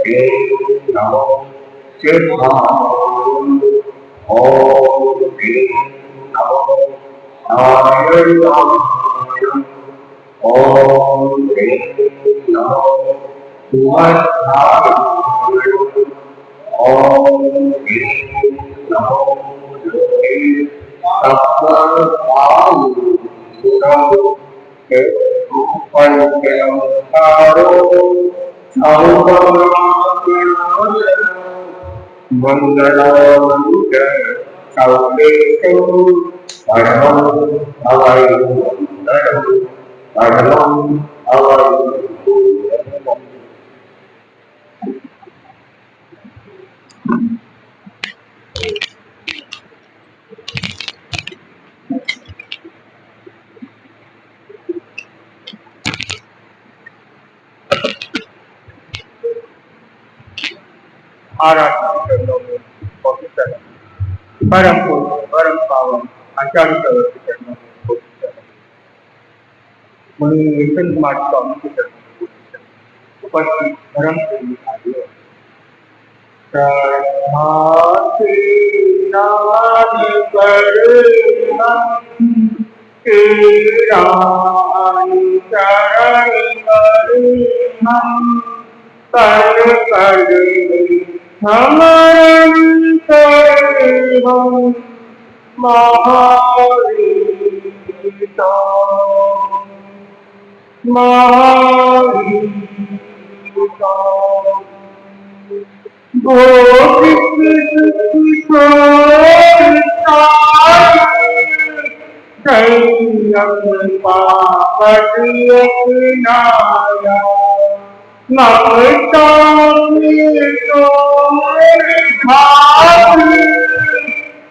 नमो सिद्धाय ओम नमो नारायणाय ओम नमो सुमध्याय ओम नमो मंगलांग सौलेशो परमं भवै मंगलम् परमं भवै परम परम पावन आचार्य के चरणों में मुनि नितिन कुमार स्वामी के चरणों में उपस्थित धर्म प्रेमी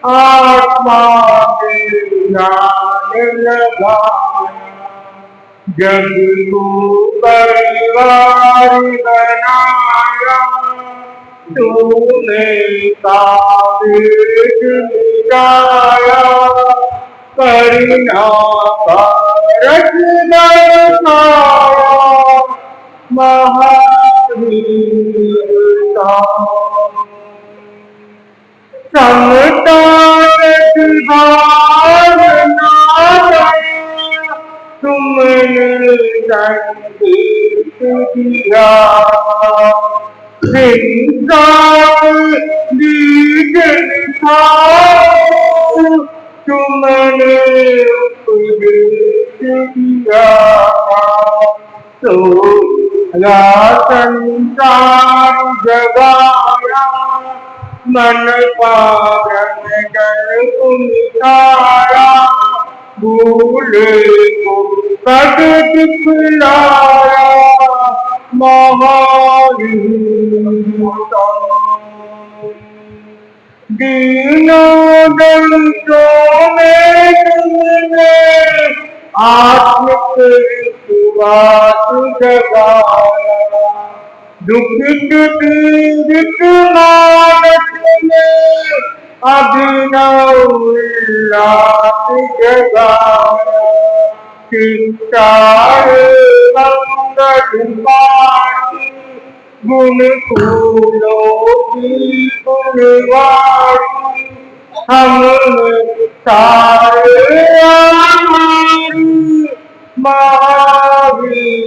आत्मा जग को परिवार बनाया तूने काबिज मिटाया करुणा का रस बरसाया महावीर समता भावना तुमने संदेश दिया बीज तुमने उपदेश दिया तो संसार जगाया मन पावन जन को मिटाया भूले को कद दिखलाया दीनों दर्शों में तुमने आत्मिक विश्वास जगाया दुखित पीड़ित मानस में अभिनव उल्लास जगाया शिक्षाए मंगल पाणी गुण फूलों की गुणवाणी हमने सारे महावीर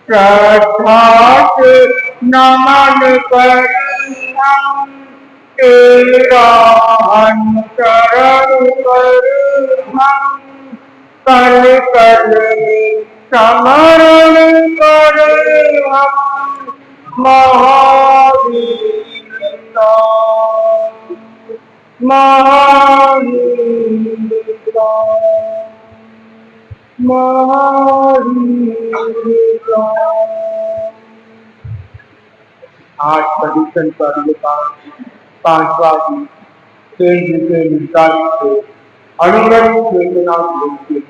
श्रद्धा से नमन करें हम तेरा अनुसरण करें हम कल कल समरण करें हम महावीर आज प्रदूषण पर पांचवा दिन केंद्र के निर्धारित से अनुगत चेतना होती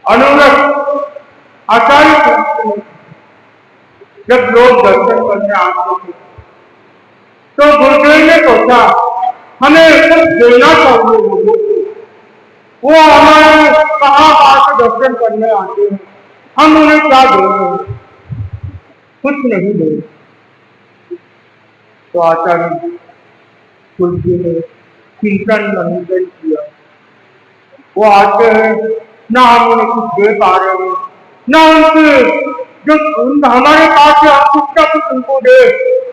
अनुगत आचार्य जब लोग दर्शन करने आते थे तो गुरुदेव ने सोचा हमें कुछ देना चाहिए वो हमारे कहाँ पास दर्शन करने आते हैं हम उन्हें क्या देंगे, कुछ नहीं देंगे। तो आचार्य तुलसी ने चिंतन मंथन किया। वो आते हैं, ना हम उन्हें कुछ दे पा रहे हैं, ना उनके जो हमारे पास है हम कुछ ना कुछ उनको दे,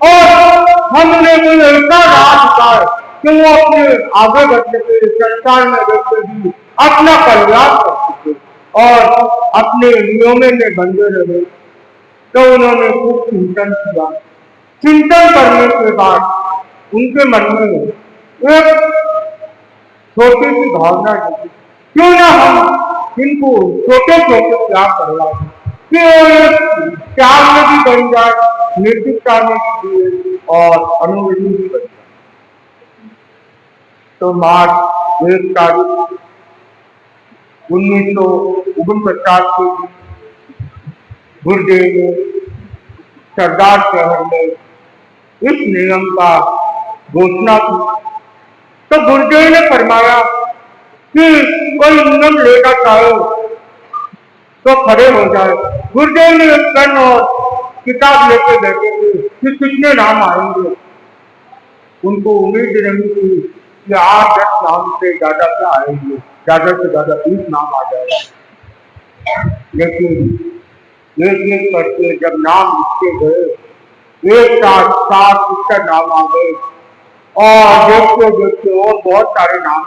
और हम उन्हें कोई ऐसा राह दिखाए कि वो अपने आगे बढ़ने के संसार में रहते भी अपना कल्याण कर सके और अपने नियमों में बंधे रहे। तो उन्होंने खूब चिंतन किया। चिंतन करने के बाद उनके मन में एक छोटी सी भावना जगी, क्यों ना हम इनको छोटे छोटे त्याग करवाएं कि त्याग में भी बन जाए, निर्दिष्टता में भी और अनुवृत्ति भी बन जाए। तो मार्च 1 तारीख 1949 को गुरुदेव ने सरदार शहर में इस नियम का घोषणा की। तो गुरुदेव ने फरमाया कि कोई नियम लेना चाहे तो खड़े हो जाए। गुरुदेव ने एक पेन और किताब लेके बैठे थे कि कितने नाम आएंगे। उनको उम्मीद नहीं थी कि 8-10 नाम से ज्यादा क्या आएंगे, ज्यादा से ज्यादा 20 नाम आ जाएगा। लेकिन एक करके जब नाम लिखते गए, एक साथ 60 नाम आ गए और देखते देखते और बहुत सारे नाम।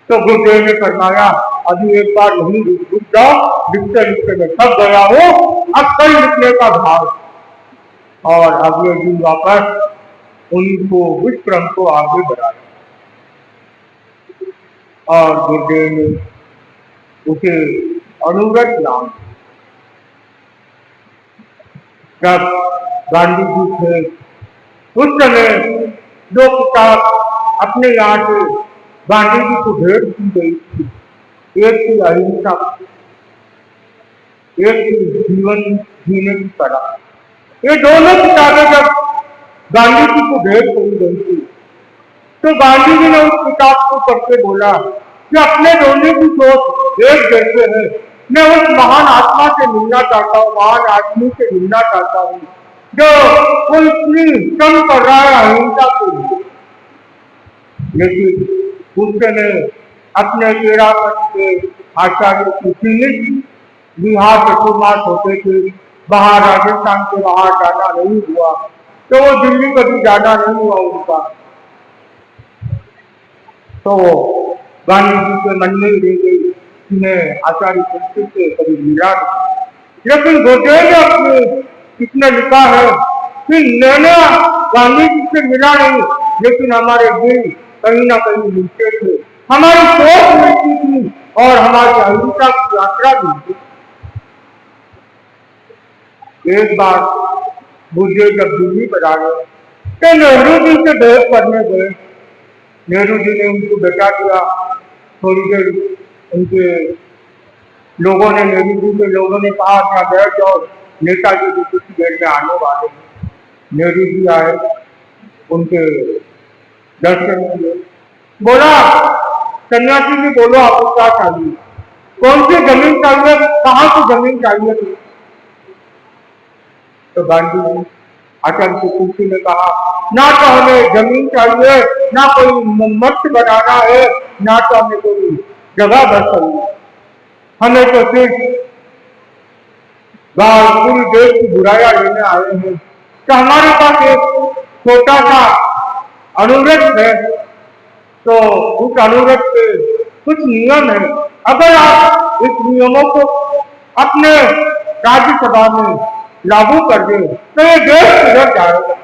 तो गुरुदेव ने फरमाया अभी एक बार नहीं रुक जाओ, लिखते लिखते मैं थक गया हूँ, अब कल लिखने का भाव। और अगले दिन वापस उनको उस क्रम को आगे बढ़ाया और गुरुदेव ने उसे अनुव्रत नाम। जब गांधी जी थे उस समय 2 किताब अपने यहाँ से गांधी जी को भेंट की गई थी। एक थी अहिंसा, एक थी जीवन जीने की कला। ये दोनों किताबें जब गांधी जी को भेंट करी गई थी तो गांधी जी ने उस किताब को पढ़ के बोला कि अपने दोनों की सोच एक जैसे है। मैं उस महान आत्मा से मिलना चाहता हूँ, महान आदमी से मिलना चाहता हूँ जो वो इतनी कम कर रहा है अहिंसा के लिए। लेकिन उसने अपने 13 पद के आचार्य की सीमित बिहार चतुर्मास होते थे, बाहर राजस्थान के बाहर जाना नहीं हुआ, तो वो दिल्ली कभी जाना नहीं हुआ उनका। तो गांधी जी के मन में ले गई कि मैं आचार्य संस्कृत से कभी मिला नहीं। लेकिन गुरुदेव ने अपने किसने लिखा है कि मैंने गांधी जी से मिला नहीं, लेकिन हमारे दिल कहीं ना कहीं मिलते थे, हमारी सोच मिलती थी और हमारी अहिंसा की यात्रा मिलती थी। एक बार गुरुदेव जब दिल्ली पर आ गए तो नेहरू जी से भेंट करने गए। नेहरू जी ने उनको बैठा दिया। थोड़ी देर उनके लोगों ने, नेहरू जी के लोगों ने कहा क्या बैठ जाओ, नेताजी जी कुछ देर में आने वाले हैं। नेहरू जी आए, उनके दर्शन हुए। बोला सन्यासी जी बोलो आपको क्या चाहिए, कौन सी जमीन चाहिए, कहाँ की जमीन चाहिए थी। तो गांधी जी आचार्य की कुर्सी ने कहा ना तो हमें जमीन चाहिए, ना कोई मठ बनाना है, ना तो हमें कोई जगह बस चाहिए, हमें तो सिर्फ पूरी देश की बुराइयां लेने आए हैं। तो हमारे पास एक छोटा सा अनुव्रत है, तो उस अनुव्रत के कुछ नियम है, अगर आप इस नियमों को अपने राज्यसभा में लागू कर दे तो ये देश सुधर जाएगा।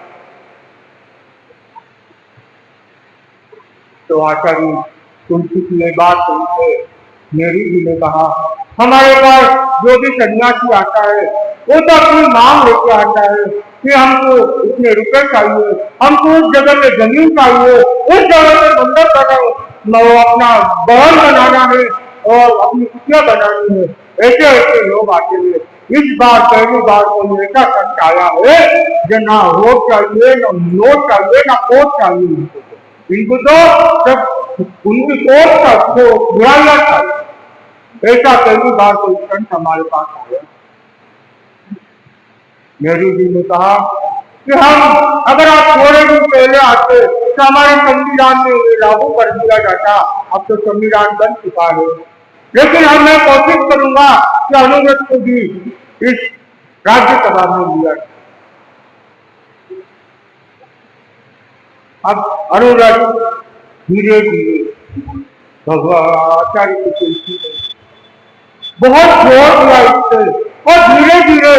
तो आचार्य तुलसी की ये बात सुनकर नेहरू जी ने कहा हमारे पास जो भी सन्यासी आता है वो तो अपनी मांग लेके आता है कि हमको इतने रुपए चाहिए, हमको उस जगह पे जमीन चाहिए, उस जगह पे मंदिर बनाना, अपना भवन बनाना है और अपनी कुटिया बनानी है। ऐसे ऐसे लोग आते हैं। इस बार पहली बार कोई ऐसा शख्स आया है जो ना वोट चाहिए, ना नोट चाहिए, ना कोट चाहिए। इनको तो जब उनकी कोट का बुराइयां चाहिए। ऐसा पहली बार कोई संत हमारे पास आया। नेहरू जी ने कहा कि हम अगर आप थोड़े दिन पहले आते तो हमारे संविधान में ये लागू कर दिया जाता, अब तो संविधान बन चुका है, लेकिन हम मैं कोशिश करूंगा कि अनुव्रत को भी इस राज्यसभा में लिया जाए। अब अनुव्रत धीरे धीरे भगवान आचार्य की तुलसी ने बहुत जोर दिया इससे, और धीरे धीरे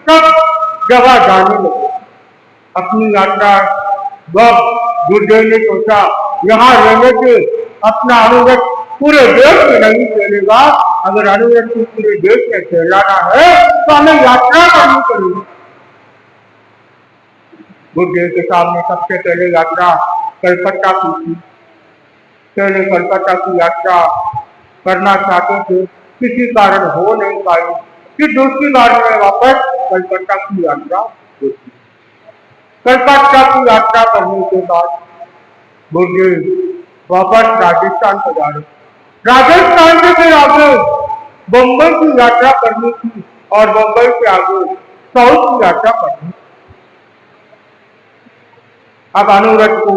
सब जगह जाने लगे अपनी यात्रा। वह गुरुदेव ने सोचा यहाँ रहने से अपना अनुव्रत पूरे देश में नहीं फैलेगा, अगर अनुव्रत को पूरे देश में फैलाना है तो हमें यात्रा करनी पड़ेगी। गुरुदेव के सामने सबसे पहले यात्रा कलकत्ता की थी। पहले कलकत्ता की यात्रा करना चाहते थे, किसी कारण हो नहीं पाई, फिर दूसरी बार में वापस कलकत्ता की यात्रा होती। कलकत्ता की यात्रा करने के बाद गुरुदेव वापस राजस्थान पधारे। राजस्थान से फिर आगे बम्बई की यात्रा करनी थी और बम्बई से आगे साउथ की यात्रा करनी। अब अनुव्रत को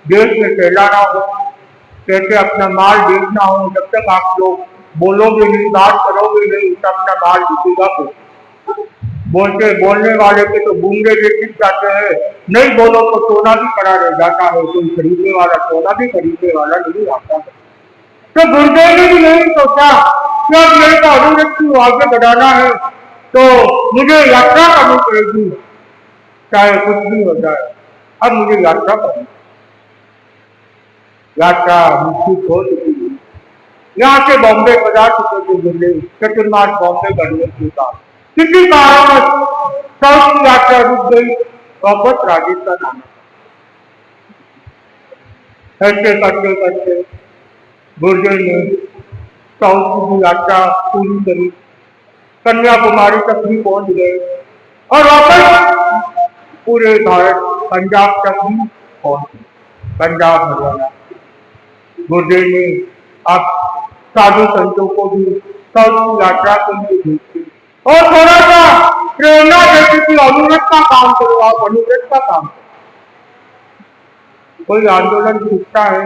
देश में फैलाना हो, कैसे अपना माल बेचना हो, जब तक आप लोग बोलोगे नहीं, बात करोगे नहीं, तब अपना माल बिकेगा। बोलने वाले के तो बूंदे गिर जाते हैं, नहीं बोलो तो सोना भी पड़ा रह जाता है, कोई खरीदने वाला सोना भी खरीदने वाला नहीं आता है। तो गुरुदेव ने भी यही सोचा कि अब मेरे को अनुव्रत को आगे बढ़ाना है तो मुझे यात्रा करनी पड़ेगी, चाहे कुछ भी हो जाए, अब मुझे यात्रा करनी। यात्रा निश्चित हो चुकी है। यहाँ से बॉम्बे पधार चुके थे गुरुदेव, चतुर्मास बॉम्बे बढ़ने के बाद किसी कारण साउथ की यात्रा रुक गई, वापस राजस्थान आना। ऐसे करते करते गुरुदेव ने साउथ की यात्रा पूरी करी, कन्याकुमारी तक भी पहुंच गए और वापस पूरे भारत पंजाब तक भी पहुंचे, पंजाब हरियाणा। गुरुदेव ने अब साधु संतों को भी साउथ की यात्रा के लिए भेजते और थोड़ा सा प्रेरणा देती कि अनुव्रत का काम करो, आप अनुव्रत का काम करो। कोई आंदोलन छूटता है,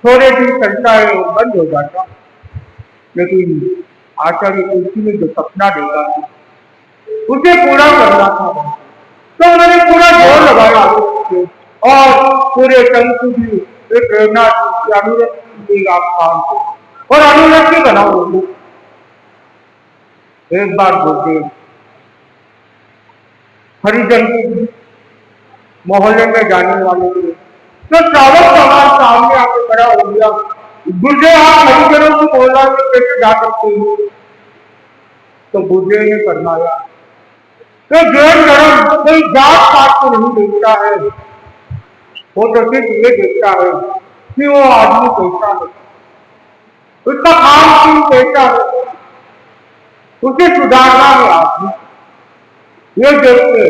थोड़े दिन चलता है और बंद हो जाता, लेकिन आचार्य तुलसी ने जो सपना देखा था उसे पूरा करना था, तो उन्होंने पूरा जोर लगाया और पूरे संघ को भी एक प्रेरणा दी, अनुव्रत आप काम करो और अनुव्रत ही बनाओ। एक बार गुरुदेव हरिजन मोहल्ले में जाने वाले थे, तो श्रावक समाज सामने आके खड़ा हो गया, गुरुदेव आप हरिजनों की मोहल्ला में कैसे जा सकते हो? तो गुरुदेव ने फरमाया तो जैन धर्म कोई जात पात को नहीं देखता है, वो तो सिर्फ ये देखता है कि वो आदमी कैसा है, उसका खान पीन कैसा है, उसे सुधारना है आदमी, ये देखते।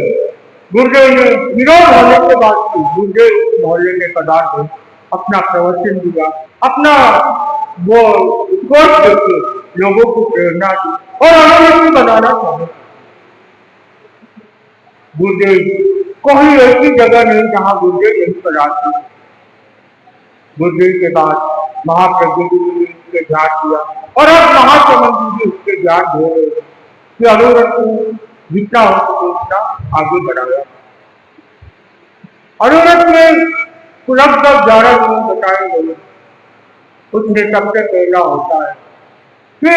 गुरुदेव ने विरोध होने के बाद गुरुदेव मोहल्ले में पधार गए, अपना प्रवचन दिया, अपना वो कोर्स देके लोगों को प्रेरणा दी और अनुव्रत बनाना चाहे। गुरुदेव कोई ऐसी जगह नहीं जहां गुरुदेव यही पढ़ाते। गुरुदेव के बाद महाप्रज्ञ जी ने उसके ध्यान दिया और अब महासमंद जी उसके ध्यान दे रहे हैं कि अनुव्रत को जितना हो सके उतना आगे बढ़ाया। अनुव्रत में लगभग 11 नियम बताए गए। उसमें सबसे पहला होता है कि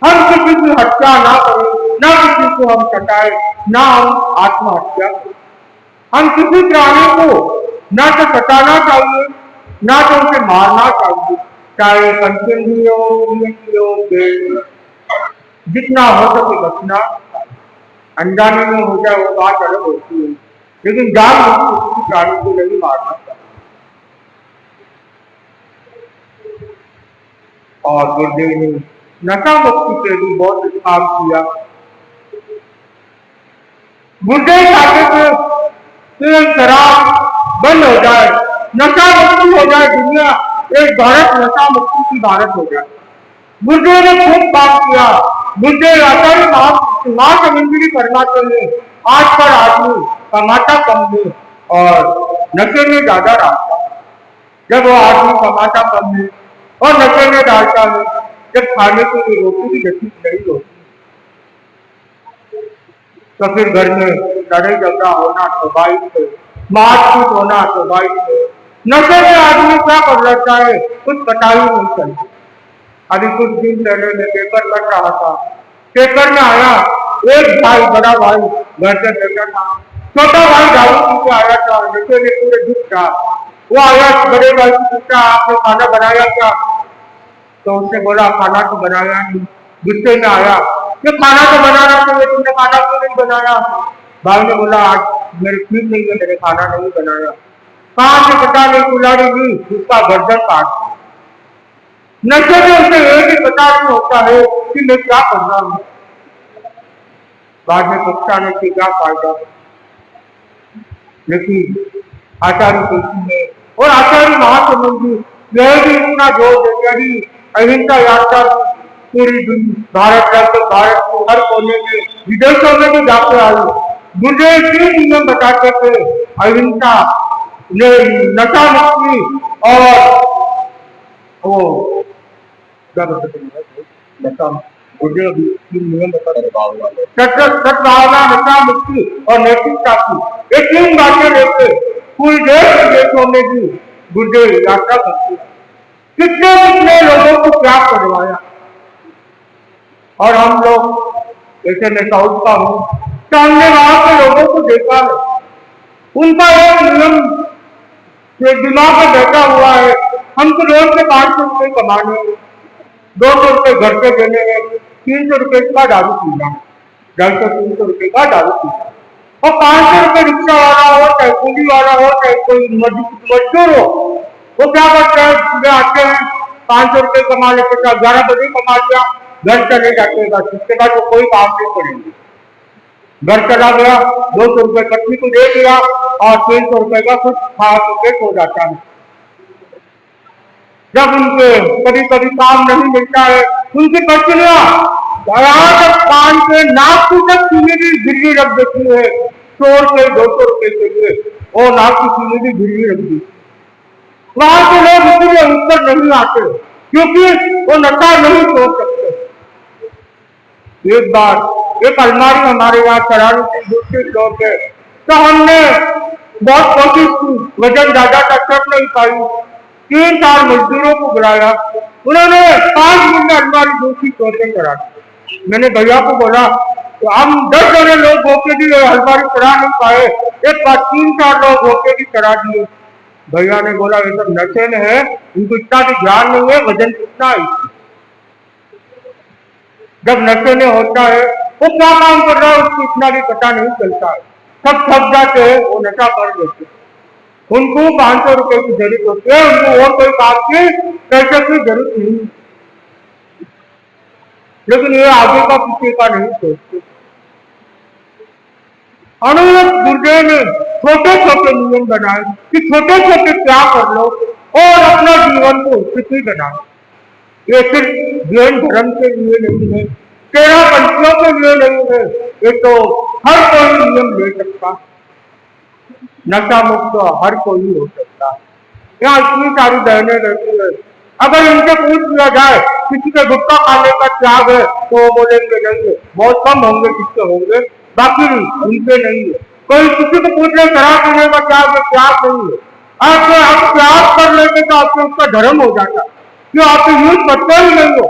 हम किसी की हत्या ना करें, ना किसी को हम सताए, ना हम आत्महत्या करें। हम किसी प्राणी को ना तो सताना चाहिए, ना तो उसे मारना चाहिए, चाहे कंचन हो, जितना हो सके बचना। अनजाने में हो जाए वो बात अलग होती है, लेकिन जान किसी प्राणी को नहीं मारना चाहिए। और गुरुदेव ने नशा मुक्ति के भी बहुत काम किया। गुरुदेव चाहते थे कि शराब बंद हो जाए, नशा मुक्ति हो जाए, दुनिया एक भारत नशा मुक्ति की भारत हो जाए। गुरुदेव ने खूब काम किया। गुरुदेव आचार्य माँ से मंजूरी फरमाते हैं, आज पर आदमी कमाता कम है और नशे में ज्यादा डालता। जब वो आदमी कमाता कम है और नशे में डालता है, जब खाने के लिए रोटी की नसीब नहीं होती, तो फिर घर में लड़ाई झगड़ा होना स्वाभाविक है, मारपीट होना स्वाभाविक है। नशे में आदमी क्या कर लेता है, कुछ पता ही नहीं चलता। अभी कुछ दिन पहले मैं पेपर पढ़ रहा था, पेपर में आया एक भाई, बड़ा भाई घर से बैठा था, छोटा भाई दारू पी के आया था, नशे में पूरे दुख था। वो आया बड़े भाई से पूछा, आपने खाना बनाया क्या? तो उसने बोला खाना तो बनाया नहीं। गुस्से में आया, ये खाना तो बनाना चाहिए, तुमने खाना क्यों नहीं बनाया? भाई ने बोला आज मेरे ठीक नहीं है, मैंने खाना नहीं बनाया। कहाँ से पता नहीं, कुल्हाड़ी ली, उसका गर्दन काट। नशे में उसे एक ही पता नहीं होता है कि मैं क्या कर रहा हूँ। बाद में कक्षा ने कि क्या फायदा, लेकिन आचार्य तुलसी ने और आचार्य महासमुंद जी यह भी इतना जोर देते कि अहिंसा यात्रा पूरी भारत लगभग भारत के हर कोने में, विदेशों में भी जाके आई। गुरुदेव 3 नियम बताते थे, अहिंसा, नशा मुक्ति और वो गुरुदेव 3 नियम बताते, सद्भावना, नशा मुक्ति और नैतिकता की ये 3 बातें लेके पूरी देश विदेशों में भी गुरुदेव यात्रा करते हैं। कितने कितने लोगों को क्या करवाया। और हम लोग, जैसे मैं साउथ का हूँ, तो हमने वहां के लोगों को देखा है, उनका एक नियम दिमाग में बैठा हुआ है, हमको रोज के 500 रुपये कमाने, 200 रुपये घर पे देने हैं, 300 रुपये का दारू पीना, 250-300 रुपये का दारू पीना, और 500 रुपये रिक्शा वाला हो, चाहे कूली वाला हो, चाहे कोई मजदूर हो, वो क्या करते हैं, सुबह आते हैं, 500 रुपये कमा लेते हैं, 11 बजे कमा लिया, घर चले जाते हैं, उसके बाद वो कोई काम नहीं करेंगे। घर चला गया, 200 रुपये पत्नी को दे दिया और 300 रुपये का कुछ खा के हो जाता है। जब उनके कभी कभी काम नहीं मिलता है, उनकी पत्नियां तक कान के नाक की तक चीनी भी गिरवी रख देती है, 100 रुपये 200 रुपये के लिए, और नाक की चीनी भी गिरवी रख दी। वहां के लोग इसलिए ऊपर नहीं आते क्योंकि वो नशा नहीं छोड़ सकते। एक बार एक अलमारी हमारे यहाँ चढ़ाने की दूसरे फ्लोर पे, तो हमने बहुत कोशिश की, वजन ज्यादा तक नहीं पाई, 3-4 मजदूरों को बुलाया, उन्होंने 5 मिनट में अलमारी दूसरी फ्लोर पे चढ़ा दी। मैंने भैया को बोला तो हम 10 जने लोग होके भी अलमारी चढ़ा नहीं पाए, एक बार 3-4 लोग होके भी चढ़ा दिए। भैया ने बोला ये सब नशे में है, इनको इतना भी ध्यान नहीं है, वजन कितना है। जब नशे में होता है वो क्या काम कर रहा है उसको इतना भी पता नहीं चलता है, सब थक जाते हैं, वो नशा कर लेते हैं। उनको 500 रुपए की जरूरत होती है, उनको और कोई काम की पैसे की जरूरत नहीं, लेकिन ये आगे का किसी का नहीं सोचते। गुरुदेव ने छोटे छोटे नियम बनाए कि छोटे छोटे क्या कर लो और अपना जीवन को सुखी बनाओ। ये सिर्फ जैन धर्म के लिए नहीं है, 13 पंथियों के लिए नहीं है, ये तो हर कोई नियम ले सकता, नशा मुक्त हर कोई हो सकता। यहाँ इतनी सारी बहनें रहती है, अगर इनसे पूछ लिया जाए किसी के गुटखा खाने का त्याग है तो वो बोलेंगे नहीं है, बहुत कम होंगे जिसके होंगे, बाकी उनके नहीं है। कोई किसी को पूछ ले शराब पीने का त्याग है, त्याग नहीं है। आप त्याग कर लेते तो आपको उसका धर्म हो जाता, क्यों आपको यूज करते ही नहीं हो।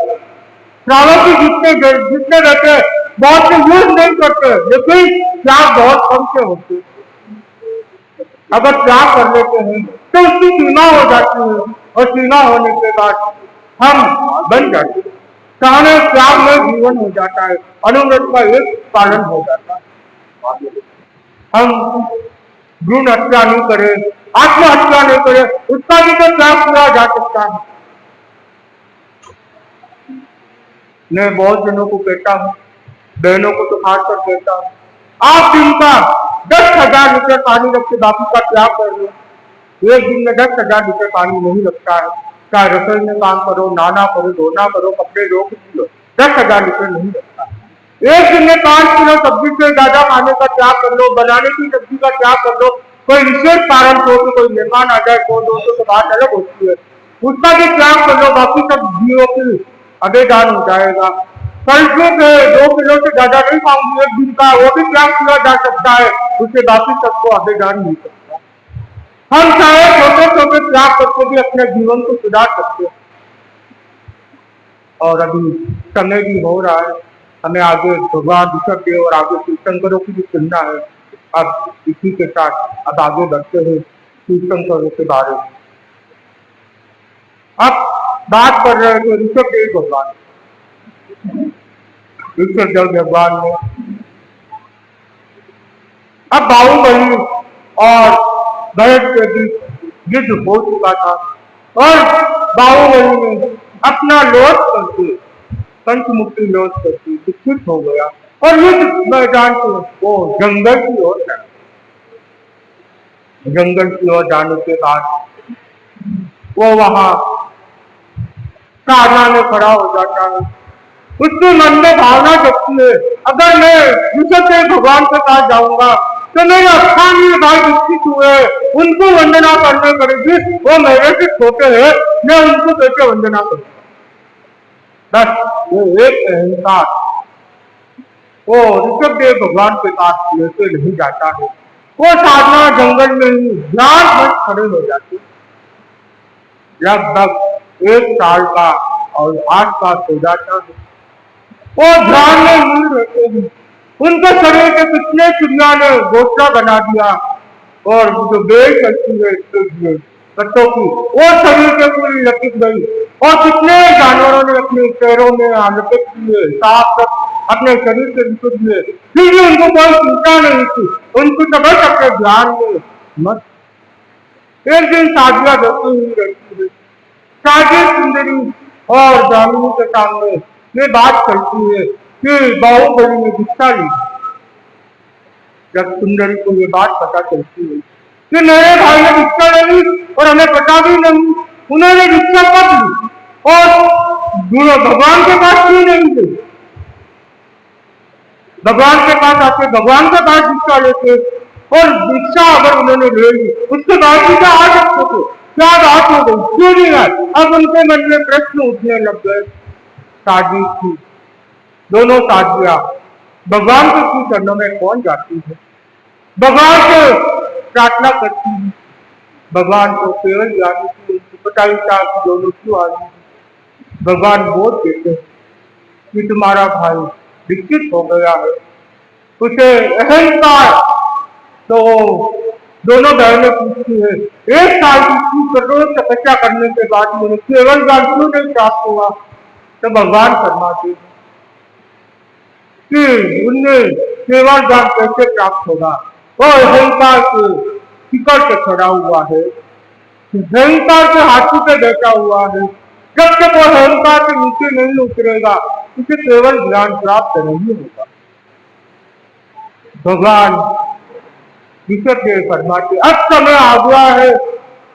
श्रावक जितने रहते बहुत से यूज नहीं करते, लेकिन त्याग बहुत कम से होते। अगर त्याग कर लेते हैं तो उसकी सीमा हो जाती है, और सीमा होने के बाद हम बन जाते हैं। सारे त्याग में जीवन हो जाता है, अनुव्रत का एक पालन हो जाता है। हम भ्रूण हत्या नहीं करें, आत्महत्या नहीं करें, उसका भी तो त्याग किया जा सकता है। मैं बहुत जनों को कहता हूँ, बहनों को तो खासकर कहता हूँ, आप दिन का 10,000 लीटर पानी रख के बाकी का त्याग कर लो। एक दिन में 10,000 लीटर पानी नहीं लगता है, चाहे रसोई में काम करो, नाना करो, धोना करो, कपड़े धो, कुछ लो, 10,000 रुपये नहीं लगता। एक दिन में 5 किलो सब्जी से ज्यादा खाने का त्याग कर लो, बनाने की सब्जी का त्याग कर लो, कोई विशेष कारण हो तो कोई मेहमान आ जाए तो दोस्तों तो बात अलग होती है, उसका भी त्याग कर लो, बाकी सब जीवों की अबेदान हो जाएगा। कल के 2 किलो से ज्यादा नहीं खाऊंगी एक दिन का, वो भी त्याग किया जा सकता है, उससे बाकी सबको अबेदान मिल सकता है। हम चाहे छोटे छोटे त्याग करके भी अपने जीवन को सुधार सकते हैं। और अभी समय भी हो रहा है, हमें आगे भगवान ऋषभ देव और आगे तीर्थंकरों की भी सुनना है। अब इसी के साथ अब आगे बढ़ते हैं तीर्थंकरों के बारे में। अब बात कर रहे थे ऋषभ देव भगवान, ऋषभ देव भगवान ने अब बाहुबली और भरत के बीच युद्ध हो चुका था और बाहुबली ने अपना लौट करके पंचमुखी लौट करके विकसित हो गया और युद्ध मैदान से वो जंगल की ओर चला। जंगल की ओर जाने के बाद वो वहां साधना में खड़ा हो जाता है। उसके मन में भावना जगती है, अगर मैं ऋषभ देव भगवान के पास जाऊंगा तो मेरे स्थानीय भाई विकसित हुए, उनको वंदना करने पड़ेगी, वो मेरे से छोटे हैं, मैं उनको कैसे वंदना करूंगा। बस वो एक अहंकार वो ऋषभ देव भगवान के पास लेके नहीं जाता है। वो साधना जंगल में ही ध्यान में खड़े हो जाते, लगभग 1 साल का और आसपास हो जाता है। वो ध्यान में लीन रहते हैं। उनके शरीर के कितने चिड़िया ने घोंसला बना दिया और जो बेल चलती है पत्तों की, वो शरीर के पूरी लटक गई और कितने जानवरों ने अपने पैरों में लटक दिए, सांप तक अपने शरीर से निकल दिए, फिर भी उनको कोई चिंता नहीं थी, उनको तो बस अपने ध्यान में मत। एक दिन साधिया बैठी हुई रहती है, साधी सुंदरी और ब्राह्मणी के सामने ये बात चलती है कि बाहुबली ने भिक्षा ली। जब सुंदरी को ये बात पता चलती है कि मेरे भाई ने भिक्षा ले ली और हमें पता भी नहीं, उन्होंने भिक्षा कब ली और भगवान के पास क्यों नहीं गई, भगवान के पास आके भगवान के पास भिक्षा लेते और भिक्षा अगर उन्होंने ले ली उसके बाद भी क्या आ सकते थे, क्या बात हो गई, क्यों नहीं आए। अब उनके मन में प्रश्न उठने लग गए। साधी थी, दोनों साधिया भगवान के श्री चरणों में कौन जाती है, भगवान से प्रार्थना करती है, भगवान को केवल जाने की उनको पता ही था कि दोनों क्यों आई। भगवान बोल देते हैं कि तुम्हारा भाई विकसित हो गया है, उसे अहंकार। तो दोनों बहनें पूछती है, 1 साल की कठोर तपस्या करने के बाद मुझे केवल ज्ञान क्यों नहीं प्राप्त हुआ। तो भगवान फरमाते हैं कि उनमें केवल ज्ञान कैसे प्राप्त होगा, वो अहंकार के शिखर से खड़ा हुआ है, अहंकार के हाथी पे बैठा हुआ है। जब तक वो अहंकार के नीचे नहीं उतरेगा उसे केवल ज्ञान प्राप्त नहीं होगा। भगवान ऋषभ देव फरमाते, अब समय आ गया है,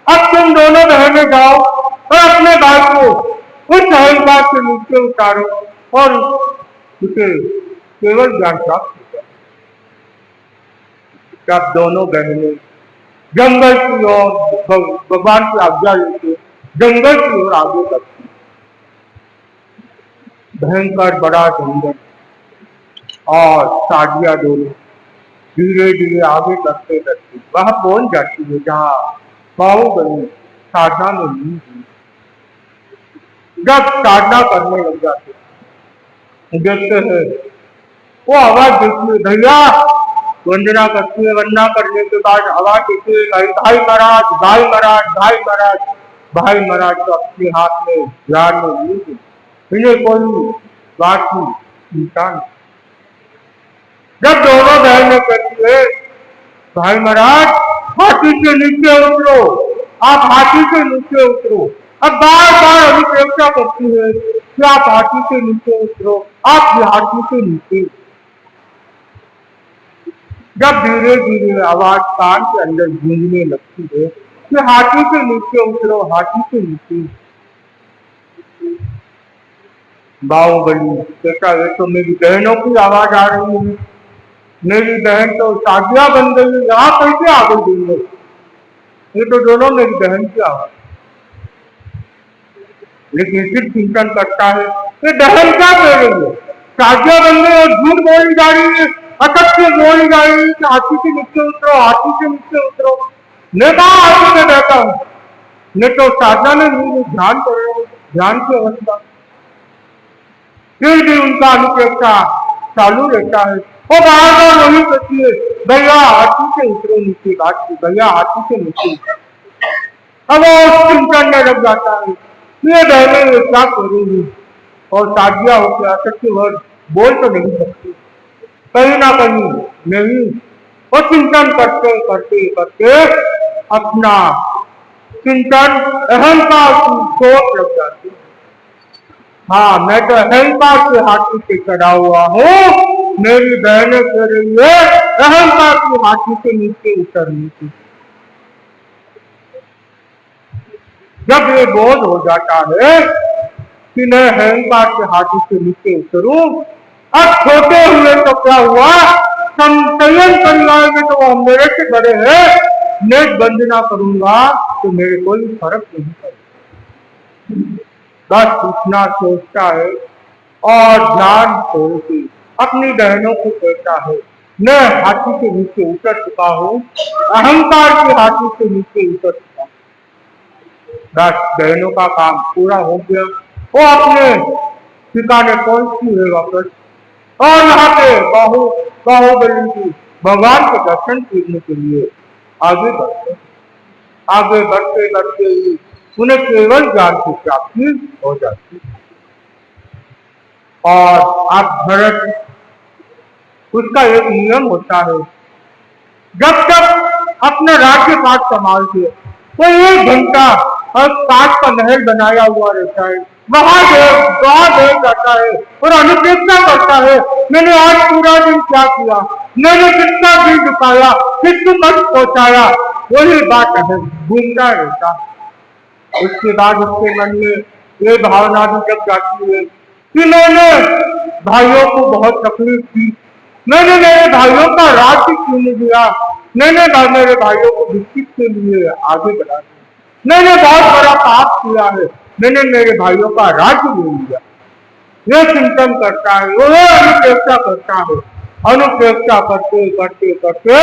अब तुम दोनों बहनें जाओ और अपने भाई को उस अहंकार के नीचे उतारो और उसे केवल ज्ञान प्राप्त होगा। जब दोनों बहनें जंगल की ओर भगवान की आज्ञा लेके जंगल की ओर आगे बढ़ती, भयंकर बड़ा जंगल और साधिया दोनों धीरे धीरे आगे बढ़ते बढ़ते वह पहुंच जाती है जहाँ बाहुबली साधना में लीन हुई। जब साधना करने लग जाते देखते हैं वो आवाज देती है, भैया वंदना करती है, वंदना करने के बाद आवाज देती है, भाई महाराज, भाई महाराज, भाई महाराज। भाई महाराज तो अपने हाथ में ध्यान में लीन, इन्हें कोई बात की चिंता नहीं। जब दोनों बहनें कहती है, भाई महाराज हाथी से नीचे उतरो, आप हाथी से नीचे उतरो। अब बार बार अभिप्रेक्षा करती है कि आप हाथी से नीचे उतरो, आप हाथी से नीचे। जब धीरे धीरे आवाज कान के अंदर गूंजने लगती है कि हाथी से नीचे उतरो, हाथी से नीचे, बाहुबली कहता है तो मेरी बहनों की आवाज आ रही है, मेरी बहन तो शादियां बन गई, यहाँ कैसे आ गई दुनिया, ये तो दोनों मेरी बहन की आवाज। लेकिन फिर चिंतन करता है कि बहन क्या कह रही है, शादियां बन गई और झूठ बोली जा रही है, असत्य बोली जा रही है कि हाथी के नीचे उतरो, हाथी के नीचे उतरो। मैं कहा हाथी में बैठा हूँ, मैं तो साधना में हूँ, ध्यान कर रहा हूँ, ध्यान की अवस्था। फिर भी उनका अनुप्रेक्षा चालू रहता है। वो बार बार वही कहती है, भैया हाथी से उतरो नीचे, भैया हाथी से नीचे। अब वो उस चिंतन में लग जाता है, ये बहने ये क्या करेंगी, और शादियां होकर असत्य वर्ड बोल तो नहीं सकती, कहीं ना कहीं नहीं। वो चिंतन करते करते करते अपना चिंतन अहंकार की चोट लग जाती है। हाँ, मैं तो अहंकार से हाथी पे चढ़ा हुआ हूँ, मेरी बहनें कह रही है अहंकार की हाथी से नीचे उतरने की। जब ये बोध हो जाता है कि मैं अहंकार से हाथी से नीचे उतरूं, अब छोटे हुए तो क्या हुआ, संयम परिवार में तो वो मेरे से बड़े हैं, नेट बंद ना करूंगा तो मेरे कोई फर्क नहीं पड़ेगा। बस इतना सोचता है और ध्यान छोड़ के अपनी बहनों को कहता है, मैं हाथी के नीचे उतर चुका हूँ, अहंकार के हाथी से नीचे उतर चुका हूँ। बस बहनों का काम पूरा हो गया, वो अपने ठिकाने पहुंचती है वापस, और यहाँ पे बाहुबली की भगवान के दर्शन करने के लिए आगे बढ़ते आगे बढ़ते बढ़ते ही उन्हें केवल ज्ञान की प्राप्ति हो जाती। और आप भरत, उसका एक नियम होता है, जब तक अपना राज्य पाठ संभालते तो 1 घंटा और काठ का महल बनाया हुआ रहता है, वहां देव जाता है और अनुप्रेक्षा करता है, मैंने आज पूरा दिन क्या किया, मैंने कितना दिल दुखाया, कितनी कष्ट पहुंचाया, वही बात है घूमता रहता। उसके बाद उसके मन में ये भावना भी जग जाती है कि मैंने भाइयों को बहुत तकलीफ दी, मैंने मेरे भाइयों का राज्य क्यों नहीं दिया, मैंने मेरे भाइयों को विकसित के लिए आगे बढ़ा दिया, मैंने बहुत बड़ा पाप किया है, मैंने मेरे भाइयों का राज्य ले लिया। ये चिंतन करता है, वो अनुप्रेक्षा करता है, अनुप्रेक्षा करते करते करते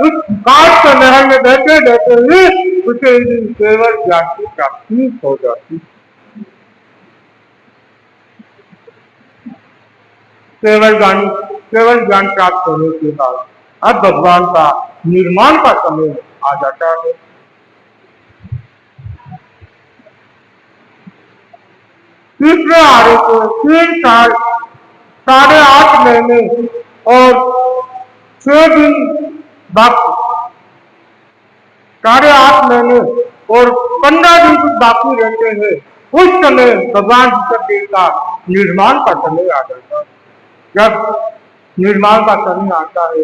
उस काठ के महल में बैठे बैठे ही उसे केवल ज्ञान की प्राप्ति हो जाती। केवल ज्ञान प्राप्त होने के बाद अब भगवान का निर्माण का समय आ जाता है। तीसरे आरे को 3 साल 8.5 महीने और 6 दिन बाकी, 8.5 महीने और 15 दिन कुछ बाकी रहते हैं, उस समय भगवान ऋषभ का निर्माण का समय आ जाता है। जब निर्माण का समय आता है,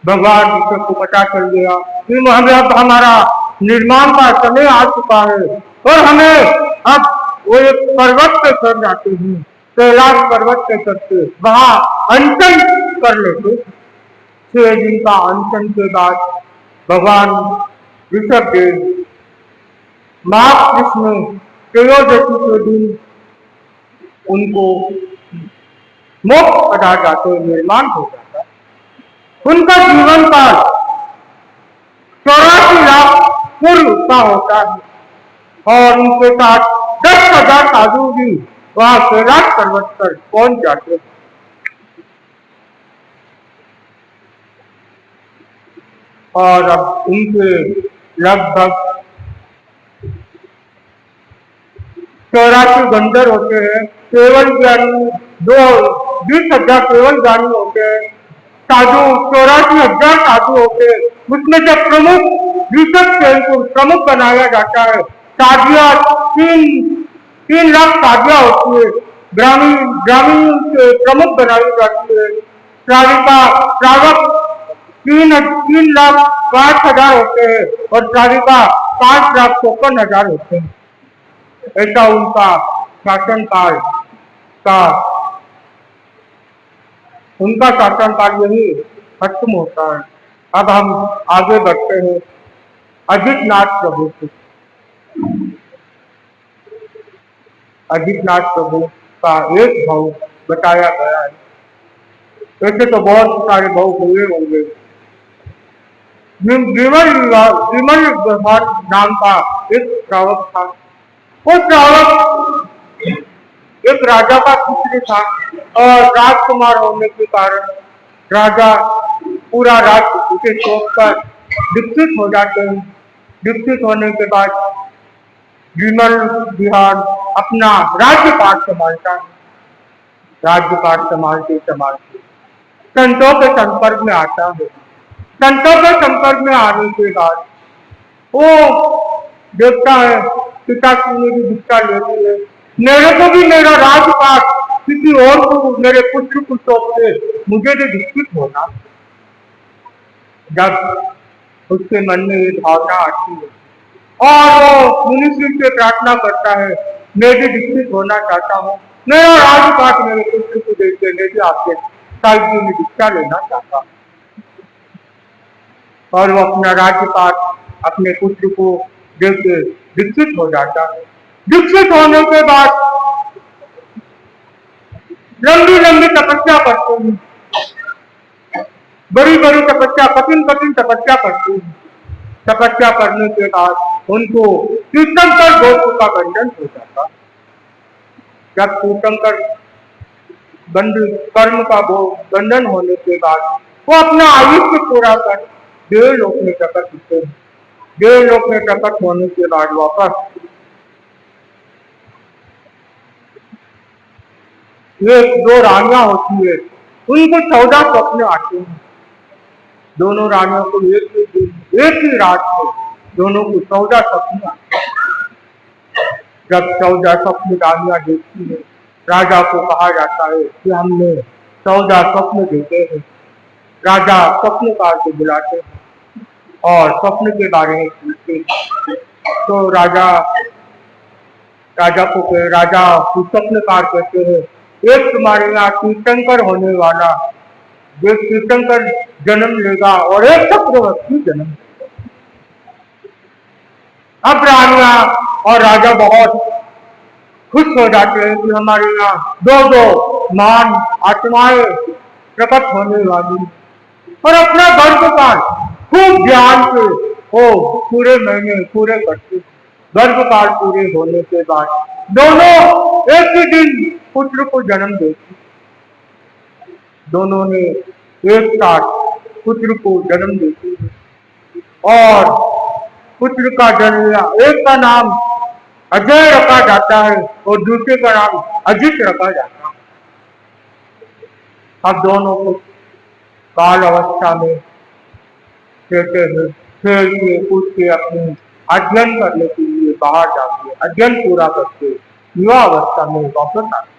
भगवान ऋषभ को पता चल गया कि अब हमारा निर्माण का समय आ चुका है और हमें अब वो एक पर्वत पे चढ़ जाते हैं, कैलाश पर्वत पे चढ़ते वहां अनशन कर लेते। 6 दिन का अनशन के बाद भगवान ऋषभ देव माघ कृष्ण त्रयोदशी के दिन उनको मोक्ष पदा जाते निर्माण हो जाता है। उनका जीवन काल 84 लाख पूर्व का होता है और उनके साथ 10,000 साधु भी वहां कैलाश पर्वत पर पहुंच जाते हैं। और अब उनके लगभग 84 गंधर होते हैं, केवल ज्ञानी 20,000 केवल ज्ञानी होते हैं, साधु 84,000 साधु होते हैं, उसमें से प्रमुख ऋषभ सेन को प्रमुख बनाया जाता है। साधिया 3 लाख साधिया होती है, ग्रामीण से प्रमुख बनाई जाती है। श्रावक 3,05,000 होते हैं और श्राविका 5,54,000 होते हैं। ऐसा उनका शासनकाल का उनका शासनकाल यही खत्म होता है। अब हम आगे बढ़ते हैं अजितनाथ प्रभु से। अजितनाथ प्रभु का एक भाव बताया गया है। वैसे तो बहुत सारे भाव हुए होंगे। विमल विभाग नाम का एक श्रावक था। वो श्रावक एक राजा का पुत्र था और राजकुमार होने के कारण राजा पूरा राज्य उसे सौंप कर विकसित हो जाते हैं। विकसित होने के बाद विमल विहार अपना राज्यपाठ संभालता है। राज्यपाठ संभालते संभालते संतों के संपर्क में आता है। संतों के संपर्क में आने के बाद वो देखता है पिता की मेरी दीक्षा लेती है, मेरे को भी मेरा राजपाट किसी और को मेरे पुत्र को सौंप दे, मुझे भी दीक्षित होना। जब उसके मन में ये भावना आती है और वो मुनि से प्रार्थना करता है, मैं भी दीक्षित होना चाहता हूँ, मेरा राजपाट मेरे पुत्र को देते, मैं भी आपके साहित्य में दीक्षा लेना चाहता हूँ। और वो अपना राज्यपाट अपने पुत्र को देके दीक्षित हो जाता है। दीक्षित होने के बाद लंबी लंबी तपस्या करते हैं, बड़ी बड़ी तपस्या, कठिन कठिन तपस्या करते हैं। तपस्या करने के बाद उनको तीर्थंकर गोत्र का बंधन हो जाता। जब तीर्थंकर कर्म का बंधन होने के बाद वो अपना आयुष्य पूरा कर देवलोक में प्रकट होते हैं। देवलोक में प्रकट होने के बाद वापस एक दो रानियां होती है, उनको 14 स्वप्न आते हैं। दोनों रानियों को एक ही रात में दोनों को 14 स्वप्न आते हैं। जब 14 स्वप्न रानियां देखती है, राजा को कहा जाता है कि हमने 14 स्वप्न देखे हैं। राजा स्वप्नकार को बुलाते हैं और स्वप्न के बारे में पूछते हैं। तो राजा स्वप्नकार कहते हैं, एक तुम्हारे यहाँ तीर्थंकर होने वाला, जो तीर्थंकर जन्म लेगा और एक चक्रवर्ती जन्म लेगा। अब रानिया और राजा बहुत खुश हो जाते हैं कि हमारे यहाँ दो दो महान आत्माएं प्रकट होने वाली, और अपना गर्भकाल खूब ध्यान से वो पूरे महीने पूरे करते। गर्भकाल पूरे होने के बाद दोनों एक ही दिन पुत्र को जन्म देते। दोनों ने एक साथ पुत्र को जन्म देते और पुत्र का जन्म, एक का नाम अजय रखा जाता है और दूसरे का नाम अजित रखा जाता है। अब दोनों को बाल अवस्था में कहते हैं, खेल के कूद के अपने अध्ययन करने के लिए बाहर जाते, अध्ययन पूरा करके युवा अवस्था में वापस आते।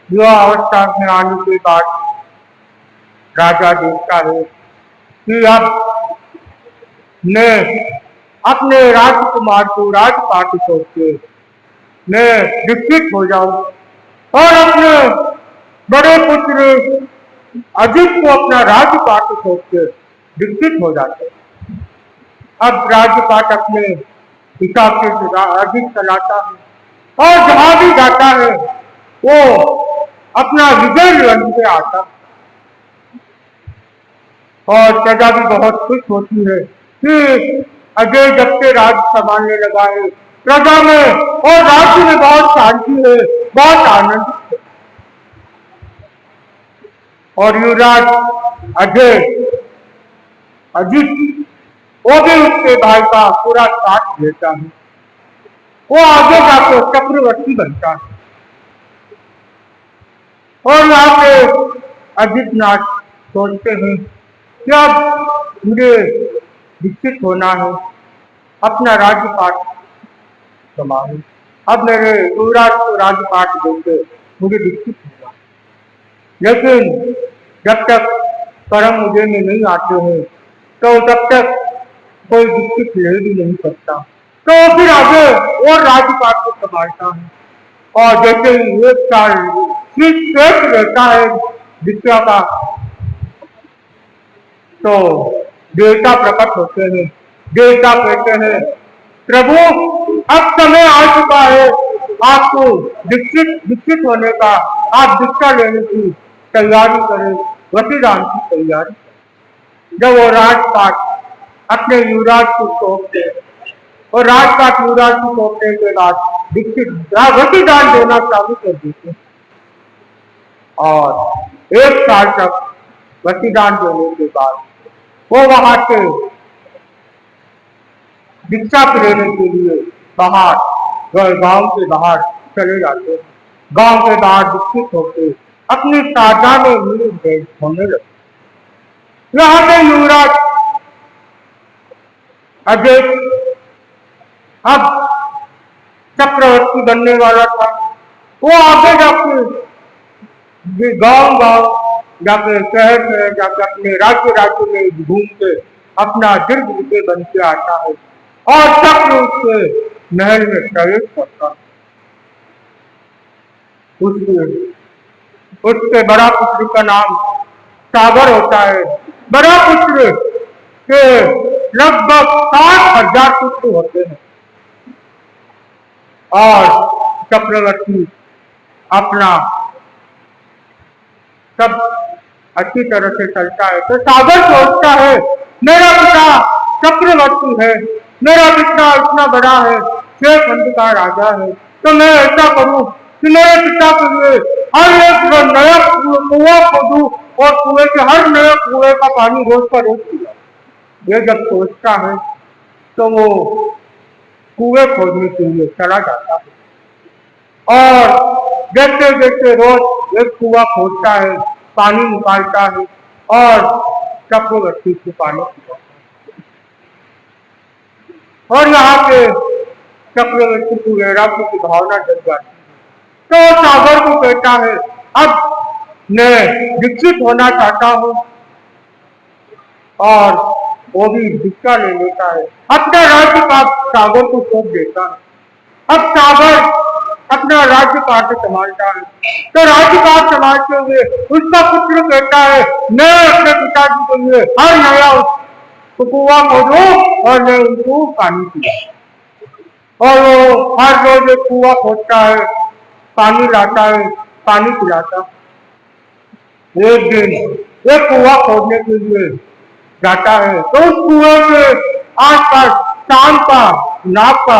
युवा अवस्था में आने के बाद राजा देखता है कि अब मैं अपने राजकुमार को राजपाट सौंप के मैं दीक्षित हो जाऊं और अपने बड़े पुत्र अजित को अपना राजपाट सौंप के दीक्षित हो जाते। अब राजपाट अपने हिसाब से अजित चलाता है और जहां भी जाता है वो अपना विजय रंग पे आता और प्रजा भी बहुत खुश होती है कि अजय जब से राज संभालने लगा है, प्रजा में और राज्य में बहुत शांति है, बहुत आनंद है। और युवराज अजित वो भी उसके भाई का पूरा साथ लेता है। वो आगे जाकर चक्रवर्ती बनता है और यहाँ पे अजितनाथ सोचते हैं कि अब मुझे विकसित होना है, अपना राज्यपाट संभालूं, अब मेरे युवराज को राज्यपाट देकर मुझे विकसित होगा। लेकिन जब तक कर्म मुझे में नहीं आते हैं तो तब तक कोई विकसित ले भी नहीं सकता। तो फिर आगे और राज्यपाट को संभालता है। और जैसे ही एक साल शेष रहता है विद्या का, तो देवता प्रकट होते हैं। देवता कहते हैं, प्रभु अब समय आ चुका है आपको दीक्षित होने का, आप दीक्षा लेने की तैयारी करें, वसीदान की तैयारी। जब वो राजपाट अपने युवराज को सौंपते और राजपाट युवराज को सौंपने के बाद दीक्षित वसीदान देना चालू कर देते और एक साल तक वसीदान देने के बाद वो वहां से दीक्षा लेने के लिए बाहर गांव के बाहर चले जाते हैं। गांव के बाहर दीक्षित होते अपनी साधना में होने लगते। यहाँ पे युवराज अजय अब चक्रवर्ती बनने वाला था। वो आगे जाके गांव जाके शहर जाके अपने राज्य में घूम के अपना दीर्घ विजय बन के आता है और चक्र उसके महल में प्रवेश करता है। उसके बड़ा पुत्र का नाम सागर होता है। बड़ा पुत्र के लगभग 60,000 पुत्र होते हैं और चक्रवर्ती अपना सब अच्छी तरह से चलता है। तो सागर सोचता है, मेरा पिता चक्रवर्ती है, मेरा पिता इतना बड़ा है, 6 खंड का राजा है, तो मैं ऐसा करूं कि मेरे पिता के लिए हर एक नया कुआं खोदूं और कुएं के हर नए कुएं का पानी रोज का रोज पिया। ये जब सोचता है तो वो कुएं खोदने के लिए चला जाता है और जैसे जैसे रोज एक कुआं खोदता है, पानी निकालता है और चक्रवर्ती से पानी पिलाता है। और यहाँ पे चक्रवर्ती को वैराग्य की भावना जग जाती है। तो सागर को कहता है, अब मैं दीक्षित होना चाहता हूँ और वो भी दीक्षा ले लेता है। अपना राज्य सागर को सौंप देता है। अब सागर अपना राज्य पाठ संभालता है। तो राज्य पाठ संभालते हुए उसका पुत्र कहता है, मैं अपने पिताजी के लिए हर नया कुआं खोदूं और मैं उनको पानी पिलाऊं। और वो हर रोज एक कुआं खोदता है, पानी लाता है, पानी पिलाता। एक दिन एक कुआं खोदने के लिए जाता है तो उस कुएं के आसपास शाम का नाग का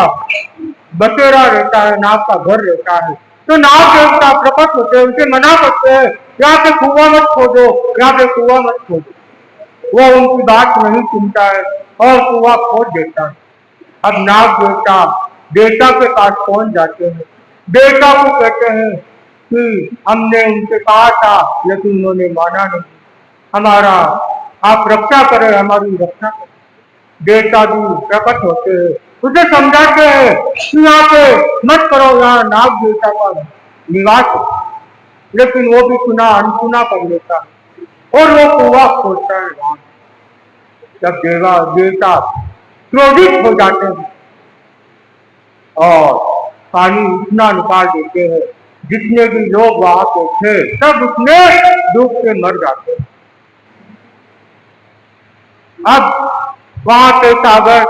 बसेरा रहता है, नाग का घर रहता है। तो नाग देवता प्रकट होते हैं, उनसे मना करते हैं, यहाँ पे कुआं मत खोदो, यहाँ पे कुआं मत खोदो। वो उनकी बात नहीं सुनता है और कुआं खोद देता है। अब नाग देवता के पास पहुंच जाते हैं। देवता को कहते हैं कि हमने उनसे कहा था लेकिन उन्होंने माना नहीं, हमारा आप रक्षा करें, हमारी रक्षा करें। देवता भी प्रकट होते हैं, उसे समझाते हैं कि यहाँ पे मत करो, यहाँ नाग देवता का निवास है। लेकिन वो भी सुना अनसुना कर लेता है और वो कुआं खोदता है वहां। जब देवता क्रोधित हो जाते हैं और पानी उतना निकाल देते हैं, जितने भी लोग वहां पे थे सब उसमें डूब के मर जाते हैं। अब वहां पे सागर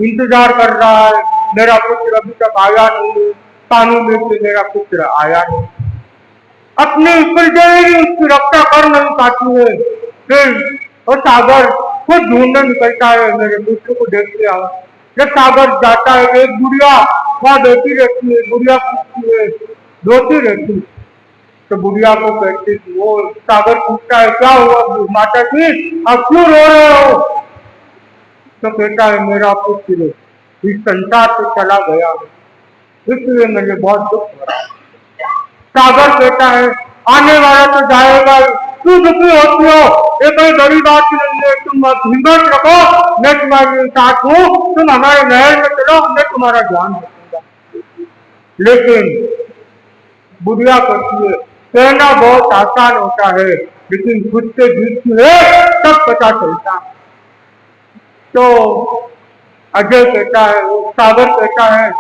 इंतजार कर रहा है, मेरा पुत्र अभी तक आया नहीं है, पानी में से मेरा पुत्र आया नहीं। अपनी प्रजाएं उसकी रक्षा कर नहीं पाती है। फिर वो सागर खुद ढूंढने निकलता है, मेरे पुत्र को देख के आओ। जब सागर जाता है, एक बुढ़िया वहां बैठी रहती है, बुढ़िया पूछती है, रोती रहती है। तो बुढ़िया को कहती, वो सागर पूछता है, क्या हुआ माता जी, अब क्यों रो रहे हो? तो कहता है, मेरा पुत्र इस संसार से चला गया, इसलिए मुझे बहुत दुख हो रहा है। सागर कहता है, आने वाला तो जाएगा, तू दुखी होती हो, ये कोई बड़ी बात नहीं है, तुम हिम्मत रखो, मैं तुम्हारे साथ हूँ, तुम हमारे महल में चलो, मैं तुम्हारा ध्यान रखूंगा। लेकिन बुढ़िया कहती है, कहना बहुत आसान होता है, लेकिन खुद से जीतती है तब पता चलता है। तो अजय कहता है, सागर कहता है,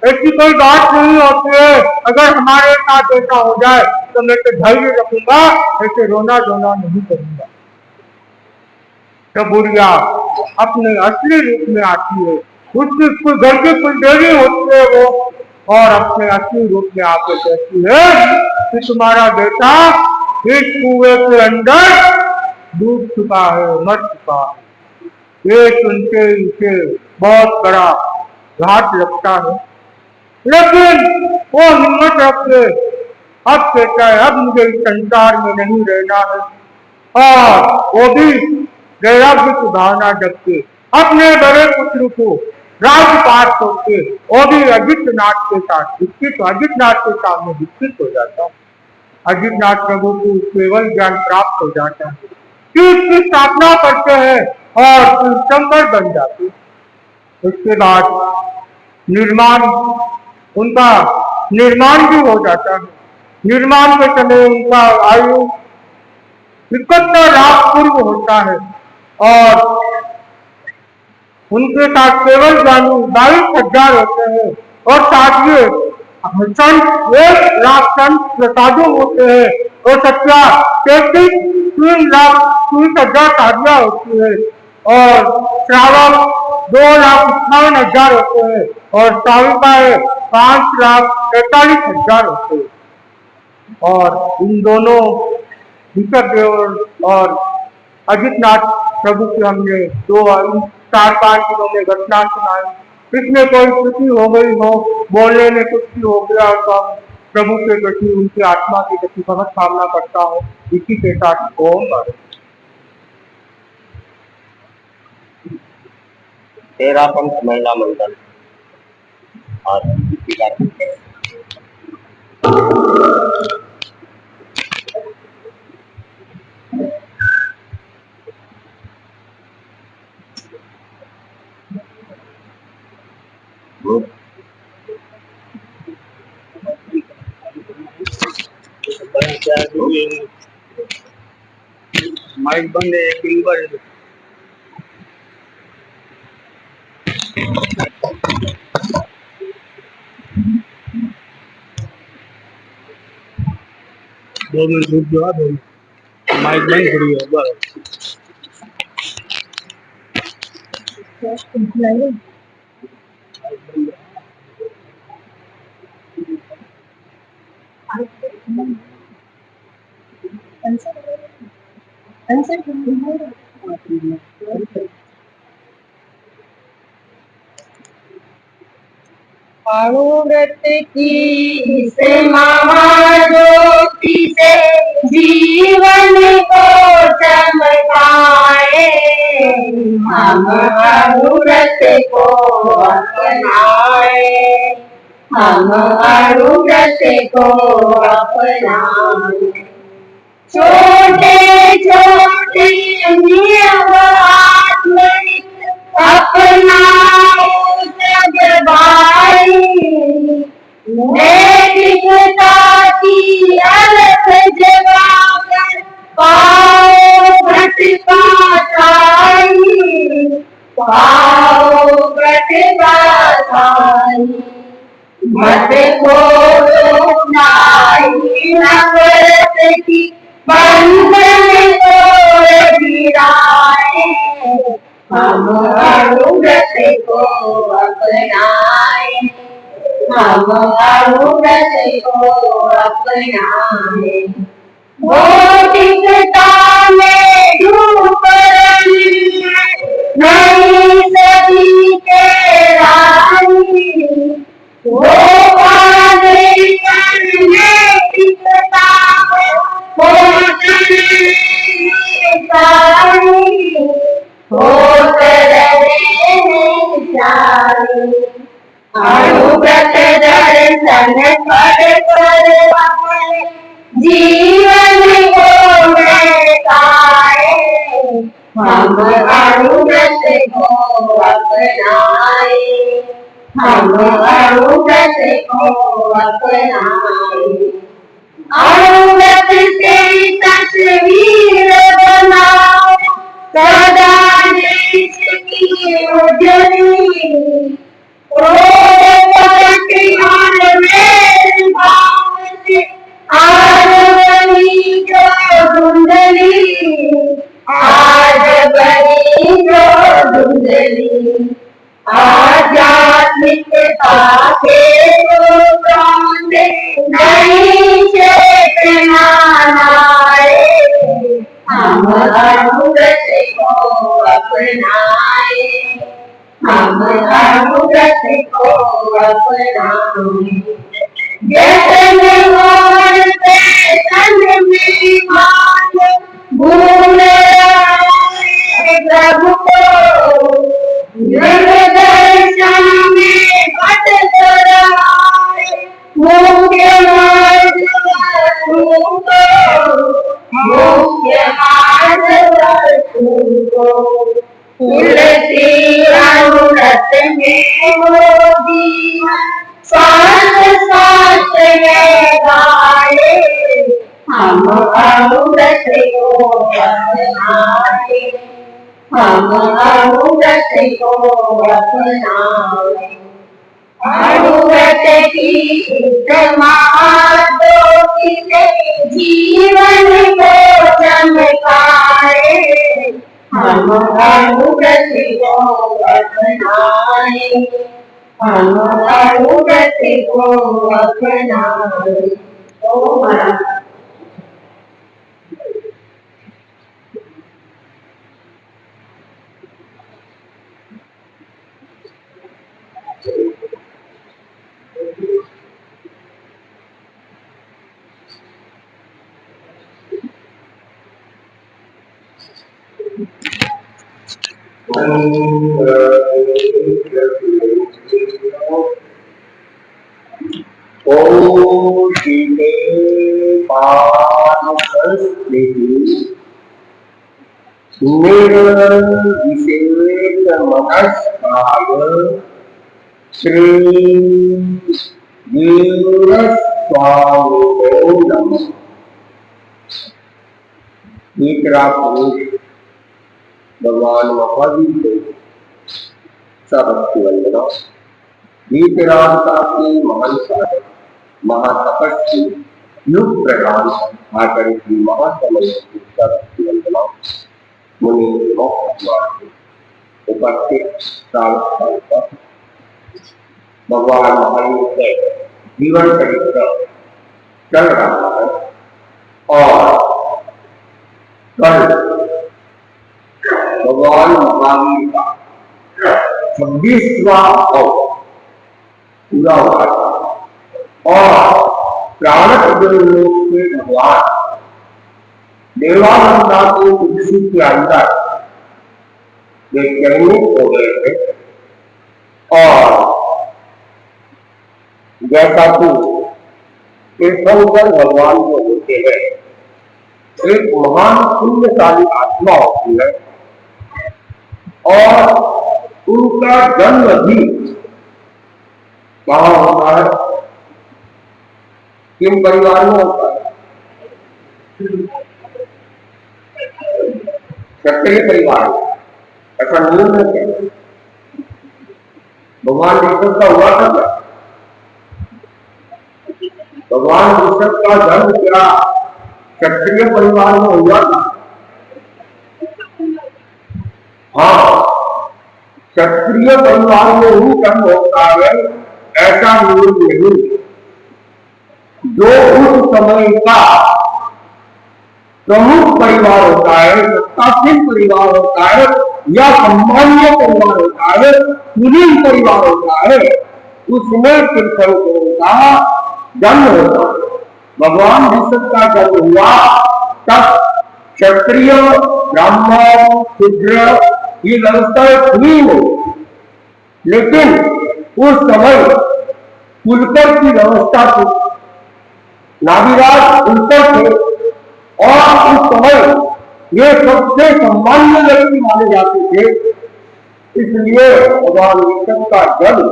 ऐसी कोई बात नहीं होती है। अगर हमारे साथ ऐसा हो जाए तो मैं तो धैर्य रखूंगा, ऐसे रोना धोना नहीं करूंगा। तो बुढ़िया अपने असली रूप में आती है, उसकी घर की कुछ देरी होती है वो, और अपने असली रूप में आके कहती है कि तुम्हारा बेटा इस कुएं के अंदर डूब चुका है, मर चुका है। ये सुनते इसे बहुत बड़ा घात लगता है, लेकिन वो हिम्मत रख के अब कहता है अब मुझे इस संसार में नहीं रहना है, और वो भी वैराग्य की भावना जग के अपने बड़े पुत्र को राजपाट करके वो भी अजितनाथ के साथ विकसित, अजितनाथ के सामने विकसित हो जाता है। अजितनाथ प्रभु को केवल ज्ञान प्राप्त हो जाता है कि उसकी स्थापना करते हैं और शंकर बन जाते। उसके बाद निर्माण, उनका निर्माण भी हो जाता है। निर्माण के समय उनका आयु 71 लाख पूर्व होता है, और उनके साथ केवल जानू 22,000 होते हैं, और साथ ही संत 1 लाख संत प्रसादों होते हैं, और सत्या 3,30,30,000 साधिया होती है, और श्रावक 2,58,000 होते हैं, और श्राविकाएं 5,43,000 होते हैं। और इन दोनों ऋषभदेव और अजितनाथ प्रभु की हमने 4-5 दिनों में घटना सुनाई। इसमें कोई त्रुटि हो गई हो, बोलने में कुछ भी हो गया तो प्रभु के प्रति, उनकी आत्मा के प्रति बहुत कामना करता हूँ। इसी के साथ ओम। 13 पंथ महिला मंडल और माइक बंद है, फिंगर 2 मिनट रुक जाओ, 2 माइक बंद करिए बस। अणुव्रत की इस महाज्योति से जीवन को चमकाए, हम अणुव्रत को अपनाए, हम अणुव्रत को अपनाए। छोटे छोटे नियम आत्मनिक अपनाओ जग भाई, नैतिकता की अलख जगाकर पाओ प्रतिभा छाई, पाओ प्रतिभा छाई। मत खोलो नाई नफरत की बंधन को गिराए, हम अणुव्रत को अपनाए, हम अणुव्रत को अपनाए। भौतिकता में डूब रही नई सदी के राही, वो पाने करने टिकता होत रहे अणुव्रत दर्शन कर जीवन को महकाए, हम अणुव्रत को अपनाए, हम अणुव्रत को अपनाए। अणुव्रत से तस्वीर बनाओ सदा देश की उजली, क्रोध पलट उजली आध्यात्मिकता के रूपों में नई चेतना लाए, हम अमृत को अपनाए, हम अमृत को अपनाए। जतन और तन में मान भूल प्रभु को, जग दर्शन में पट कराए, मुख्य मार्ग मुख्य मार्ग को तुलसी अमृत में मोदी साथ साथ गाए, हम अमृत को अपनाए, हम अमृत को अपनाए। अमृत की महादोषित जीवन को चमकाए, हम अमृत को अपनाए, हम अमृत को अपनाए। ओम शीते पाद संस्कृति निर्विशेष मनस्काय श्री वीरस्वामिनो नमः। मीतरा पुरुष भगवान महावीर को सबकी वंदना। वीतरागता के महान साधक महातपस्वी युग प्रधान आकर की महासमय की सबकी वंदना। मुनि उपस्थित भगवान महावीर के जीवन चरित्र चल रहा है और कल भगवान महावीर का 26वां पूरा हुआ और प्राणक लोक के भगवान देवानंदा को कुर्सी के अंदर वे चयनित हो गए थे और जैसा कि तीर्थंकर भगवान को होते हैं, एक महान पुण्यशाली आत्मा होती है और उनका जन्म भी कहाँ होता है, किन परिवार में होता है? क्षत्रिय परिवार। ऐसा नियम है क्या? भगवान ऋषभ का हुआ था क्या? भगवान ऋषभ का जन्म क्या क्षत्रिय परिवार में हुआ था? हाँ, क्षत्रिय परिवार में ही जन्म होता है ऐसा नियम नहीं। जो उस समय का प्रमुख परिवार होता है, सत्तासीन परिवार होता है या सम्मान्य परिवार होता है, कुलीन परिवार होता है, उसमें तीर्थंकरों का जन्म होता है। भगवान ऋषभ का जन्म हुआ तब क्षत्रिय ब्राह्मण शूद्र ये व्यवस्था हुई हो, लेकिन उस समय कुलकर की व्यवस्था थी, नाभिराज कुलकर थे और उस समय ये सबसे सम्मान्य व्यक्ति माने जाते थे। इसलिए भगवान ऋषभ का जन्म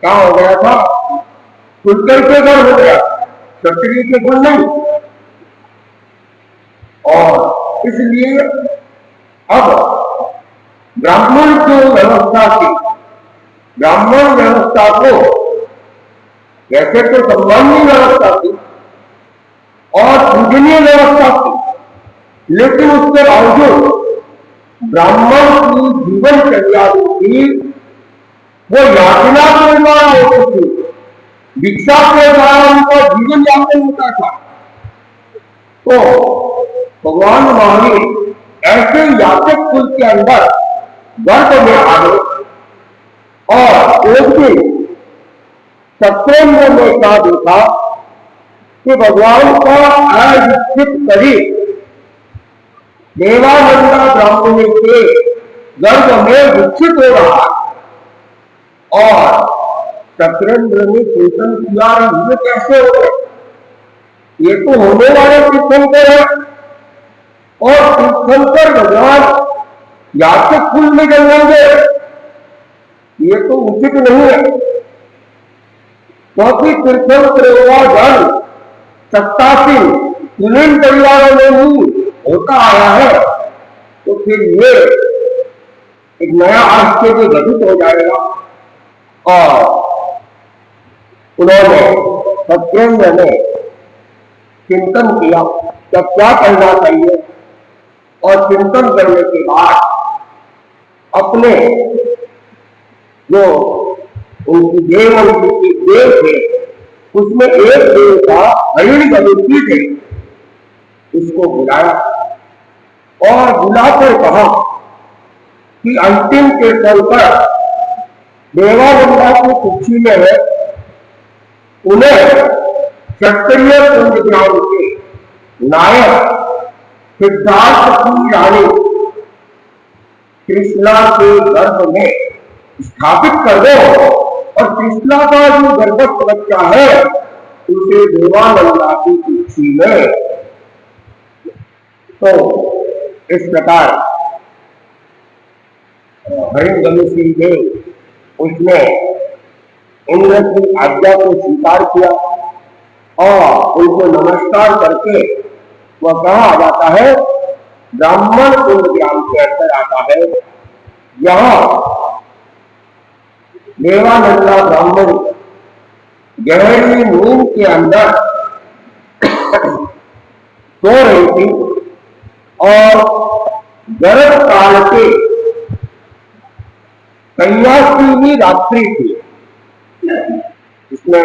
कहाँ हो गया था? कुलकर के घर हो गया, क्षत्रिय के घर नहीं। और इसलिए अब ब्राह्मण जो व्यवस्था थी, ब्राह्मण व्यवस्था को वैसे तो सम्मान्य व्यवस्था थी और पूजनीय व्यवस्था थी, लेकिन उसके बावजूद ब्राह्मण की जीवनचर्या थी वो यातना के द्वारा होती थी, भिक्षा के द्वारा उनका जीवन यापन होता था। तो भगवान महावीर ऐसे याचक कुल के अंदर गर्भ में आ गए और एक दिन सत्येंद्र ने क्या देखा कि भगवान का अनिश्चित शरीर देवानंदा ब्राह्मणी के गर्भ में विकसित हो रहा है। और सत्येंद्र ने चिंतन किया, ये कैसे हो गए, ये तो होने वाले तीर्थंकर है और तीर्थंकर भगवान याचक कुल में जन्मेंगे, ये तो उचित नहीं है। क्योंकि तीर्थंकर धन सत्तासीन कुलीन परिवारों में ही होता आया है, तो फिर ये एक नया आश्चर्य घटित हो जाएगा। और उन्होंने सत्येंद्र ने चिंतन किया कि क्या करना चाहिए, और चिंतन करने के बाद अपने जो उनकी देव उनकी देव थे उसमें एक देव का हरिणी थे, उसको बुलाया और बुलाकर कहा कि अंतिम के तल पर देवानंदा की कुक्षी में है, उन्हें क्षत्रिय कुंजग्राम के नायक सिद्धार्थ की रानी कृष्णा के गर्भ में स्थापित कर दो, और कृष्णा का जो गर्भस्थ बच्चा है उसे देवानंदा की कुक्षी में। तो इस प्रकार हरिणी देव उसने इंद्र की आज्ञा को स्वीकार किया और उनको नमस्कार करके वह कहा आ जाता है, ब्राह्मण कुंड ग्राम के अंदर आता है। यहाँ देवानंदा ब्राह्मण गहरी नींद के अंदर सो रही थी और गर्भ काल के कन्याश्री रात्रि थी। इसमें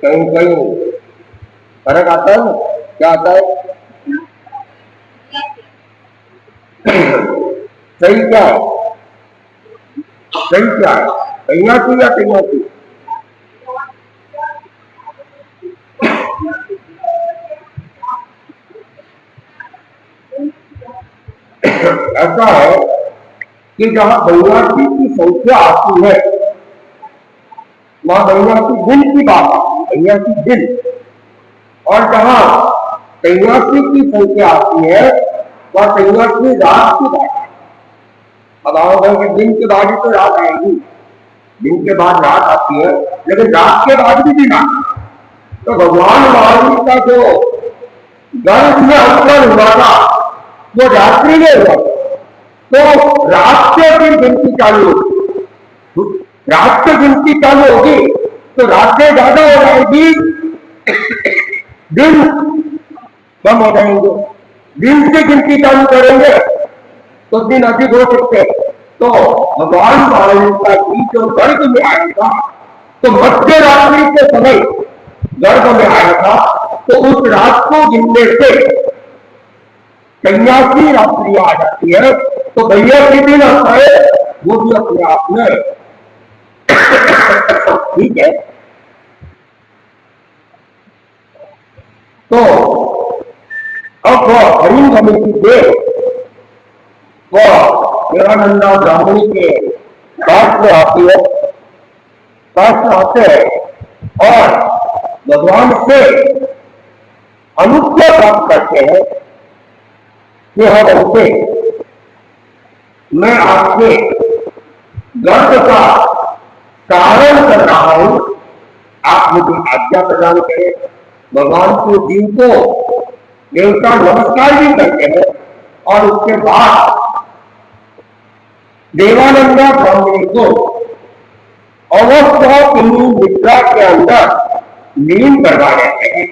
कहीं कहीं फर्क आता है, क्या आता है, सही क्या है, सही क्या है, कन्याश्री या कन्याश्री? ऐसा है कि जहां कन्याश्री की संख्या आती है वहां कन्याश्री दिन की बात आती है, कन्याश्री दिन, और जहां कन्याश्री की संख्या आती है वह कन्याश्री रात की बात है। अब आओगे दिन के बाद ही तो रात आएगी, दिन के बाद रात आती है, लेकिन रात के बाद भी दिन आती है। तो भगवान महावीर का जो गर्भ में अंतर हुआ था वो रात्रि में हुआ, तो रात से फिर गिनती चालू होगी, रात से गिनती चालू होगी तो रातें ज्यादा हो जाएगी, दिन कम हो जाएंगे, दिन से गिनती चालू करेंगे तो दिन अधिक हो सकते हैं। तो भगवान महावीर का बीच जो गर्भ में आया था तो मध्य रात्रि के समय गर्भ में आया था, तो उस रात को गिनने से कन्याश्री रात्रि आ जाती है, तो भैया की दिन आता है वो भी अपने आप में ठीक है। तो अब वह हरिणी की देव वह देवानंदा ब्राह्मणी के पास में आती है, पास में आते हैं और भगवान से अनुज्ञा प्राप्त करते हैं कि हम उनसे मैं आपके गर्भ का कारण कर रहा हूं, आप मुझे आज्ञा प्रदान करें। भगवान के जीव को देवता नमस्कार भी करते हैं और उसके बाद देवानंदा ब्राह्मणी को अवस्थापिनी निद्रा के अंदर लीन करवा देते हैं,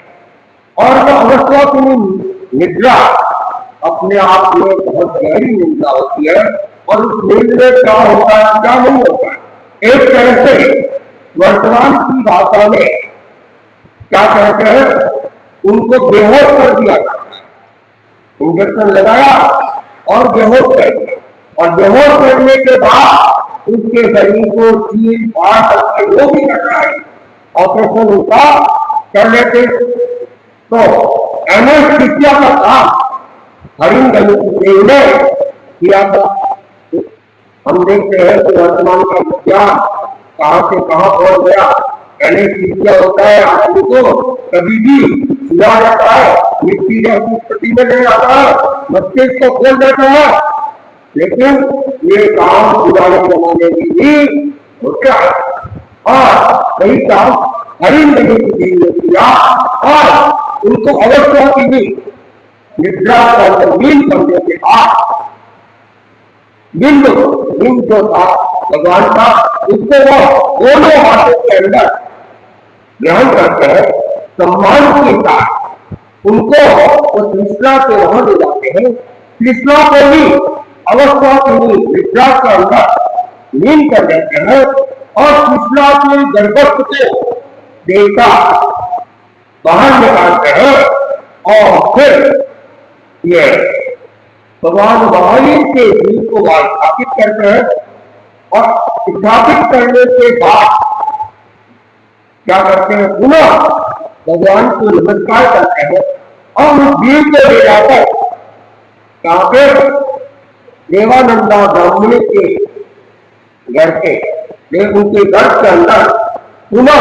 और वह अवस्थापिनी निद्रा अपने आप में बहुत गहरी निंदा होती है। और उस नींद में क्या होता है क्या नहीं होता है। एक तरह से वर्तमान की भाषा में क्या कहते हैं, उनको बेहोश कर दिया जाता है। इंजेक्शन लगाया और बेहोश कर दिया, और बेहोश करने के बाद उसके शरीर को चीर फाड़ करके वो भी करना है, ऑपरेशन उनका कर लेते। तो एनेस्थीसिया का काम हरिंद्र देव ने किया था। हम देखते हैं कि वर्तमान का विज्ञान कहां से कहां पहुंच गया। एनेस्थीसिया होता है, आदमी को कभी भी सुला जाता है, मिट्टी जैसी स्थिति में ले जाता है, मस्तिष्क को खोल देता है। लेकिन ये काम पुराने जमाने में भी होता है, और कई काम हरिंद्र देव ने किया। और उनको अवस्था की भी निद्रा का नींद करने के बाद बिंद जो था भगवान का, उसको वो दोनों हाथों के अंदर ग्रहण करते हैं, सम्मान के साथ उनको वो कृष्णा के वहां ले जाते हैं। कृष्णा को भी अवस्था की निद्रा के अंदर लीन कर देते हैं, और कृष्णा के गर्भस्थ को देवता बाहर निकालते हैं, और फिर ये भगवान महावीर के रूप को स्थापित करते हैं। और स्थापित करने के बाद क्या करते हैं, पुनः भगवान को नमस्कार करते हैं, और उस वीर को ले जाकर कहां पे, देवानंदा ब्राह्मणी के घर के उनके घर के अंदर पुनः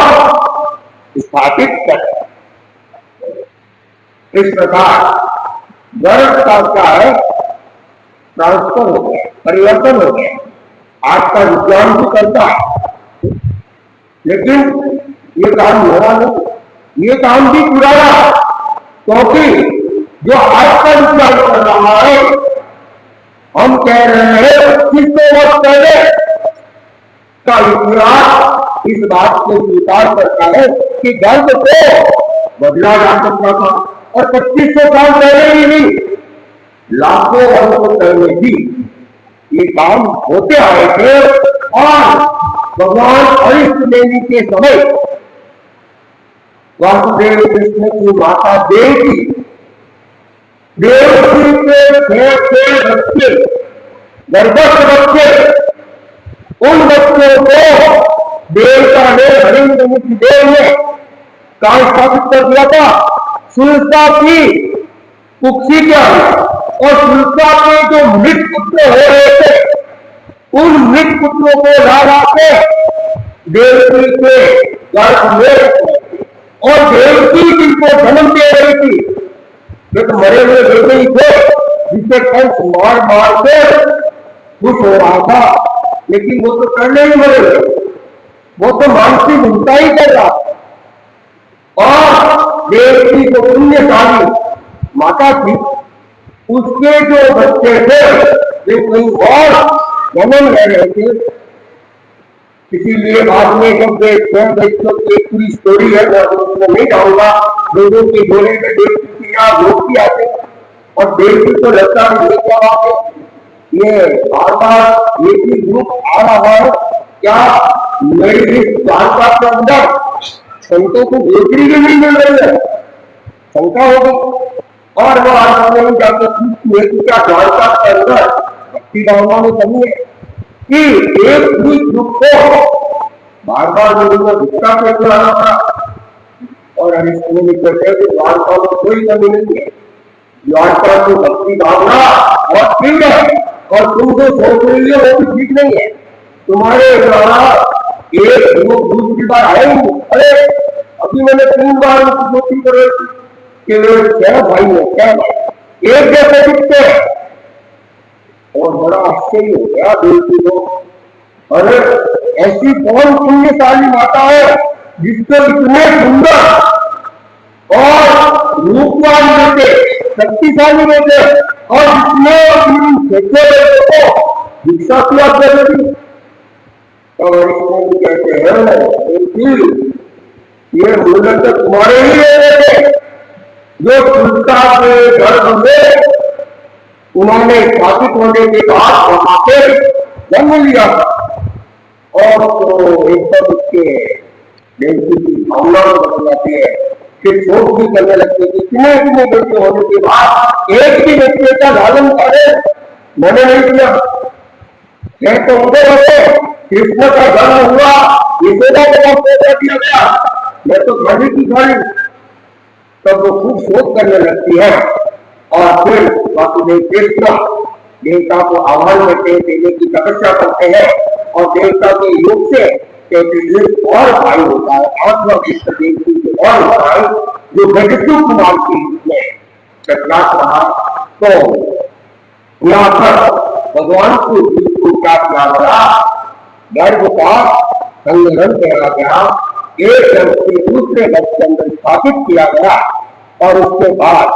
स्थापित करते हैं। इस प्रकार गर्भ का क्या है, ट्रांसफर हो गया, परिवर्तन हो गया। आज का विज्ञान भी करता है, लेकिन ये काम मेरा नहीं, ये काम भी पुराना। क्योंकि जो आज का विज्ञान कर रहा है, हम कह रहे हैं 2500 वर्ष पहले का इतिहास इस बात को स्वीकार करता है कि गर्भ को बदला जा सकता था, और 2500 साल पहले ही नहीं, लाखों वर्षों पहले भी ये काम होते आए थे। और भगवान अरिष्ट देवी के समय वासुदेव कृष्ण की माता देवकी के बच्चे, गर्भस्थ बच्चे, उन बच्चों को देवता ने, हरिंद्र देव ने कहा स्थापित कर दिया था, सुलता की कुक्षी के अंदर। और सुलता के जो मृत पुत्र हो रहे थे, उन मृत पुत्रों को ला के देवकी के गर्भ में, और देवकी जिनको जन्म दे रही थी, वे तो मरे हुए बेटे ही थे, जिसे कंस मार मार के खुश हो रहा था। लेकिन वो तो करने ही मरे, वो तो मानसिक हिंसा ही कर रहा। और देवकी को पुण्यशाली माता थी, उसके जो बच्चे थे वे कहीं और जन्म ले रहे थे। इसीलिए बाद में जब बच्चों की एक पूरी स्टोरी है, मैं उसको नहीं जाऊंगा, लोगों के बोले में देवकी की आते, और देवकी को लगता है ये बार बार एक ही ग्रुप आ रहा है, क्या मेरी इस जानकार के अंदर संतों को बेहतरी भी नहीं मिल रही है, शंका होगी। और वो आज में जाकर पूछती है कि क्या जानकार के अंदर भक्ति भावना में कमी है कि एक ही ग्रुप को बार बार लोगों को भिक्षा पे चलाना था। और हम इसको नहीं कहते हैं कि द्वारका में कोई कमी नहीं है, द्वारका की भक्ति भावना बहुत तीव्र है, और तुम जो सोच रही हो वो भी ठीक नहीं है। तुम्हारे द्वारा एक लोग दूसरी बार आएंगे, अरे अभी मैंने 3 बार उनकी कर रही थी कि क्या भाई है, क्या भाई एक जैसे दिखते हैं। और बड़ा आश्चर्य हो गया देवती को, अरे ऐसी कौन पुण्यशाली माता है जिसको इतने सुंदर और रूपवान बेटे, शक्तिशाली बेटे, और जितने बेटे को भिक्षा किया करती। और इसको कहते हैं ये मूलत तुम्हारे ही बेटे थे, जो सुलता के गर्भ में उन्होंने स्थापित होने के बाद वहां पे जन्म लिया था और तो एकदम उसके बेटी की भावना बदल जाती है। फिर शोक भी करने लगते कि इतने इतने बेटे होने के बाद एक ही बेटे का लालन करे मैंने नहीं किया। तो उधर होते कृष्ण का जन्म हुआ, यशोदा को पैदा किया गया, मैं तो खाली की खाली। तब वो खूब शोक करने लगती है और फिर वासुदेव कृष्ण देवता को आह्वान करते हैं, देने की तपस्या करते हैं और देवता के योग से और भाई होता है, आत्मा कृष्ण देवती के और भाई जो गजसु कुमार के रूप में प्रकाश रहा। तो यहाँ पर भगवान को क्या किया गया, गर्भ का संग्रहण किया गया, एक गर्भ से दूसरे गर्भ के अंदर स्थापित किया गया और उसके बाद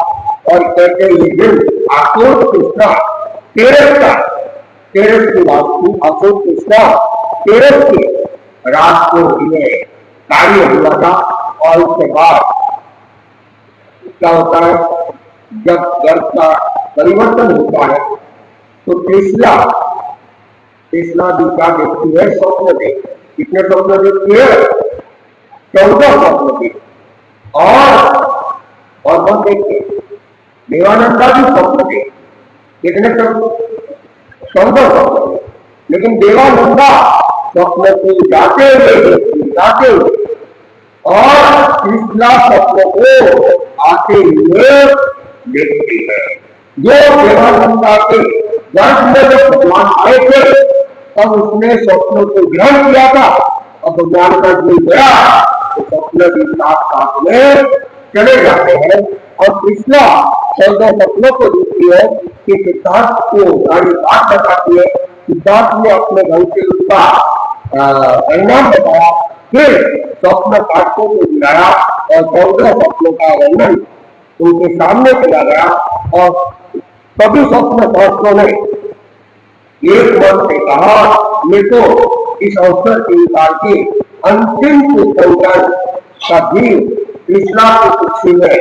और कहते ये दिन अशोक कृष्णा तेरस की बात थी। अशोक कृष्णा तेरस के रात को इन्हें कार्य हुआ था और उसके बाद क्या होता है, जब गर्भ का परिवर्तन होता है तो कृष्णा भी क्या देखती है, स्वप्न देखती है। कितने स्वप्न देखती है? 14 स्वप्न देखती और कौन देखते? देवानंदा भी स्वप्न देखते। कितने स्वप्न? 14 स्वप्न। लेकिन देवानंदा स्वप्न को जाते हुए और कृष्णा स्वप्न को आते हुए देखती है। जो देवानंदा के गर्भ में जब भगवान आए थे तब उसने स्वप्न को ग्रहण किया था और भगवान का जो गया तो स्वप्न भी साथ में चले जाते हैं। और कृष्णा 14 स्वप्नों को देखती है कि सिद्धार्थ को सारी बात बताती है। सिद्धार्थ ने अपने घर से उसका परिणाम बताया, फिर स्वप्न पाठकों को दिलाया और 14 स्वप्नों का वर्णन उनके सामने किया गया और सभी स्वप्न पाठकों ने एक मन से कहा, ये तो इस अवसर के निकाल के अंतिम तीर्थंकर का भी कृष्णा की कुर्सी में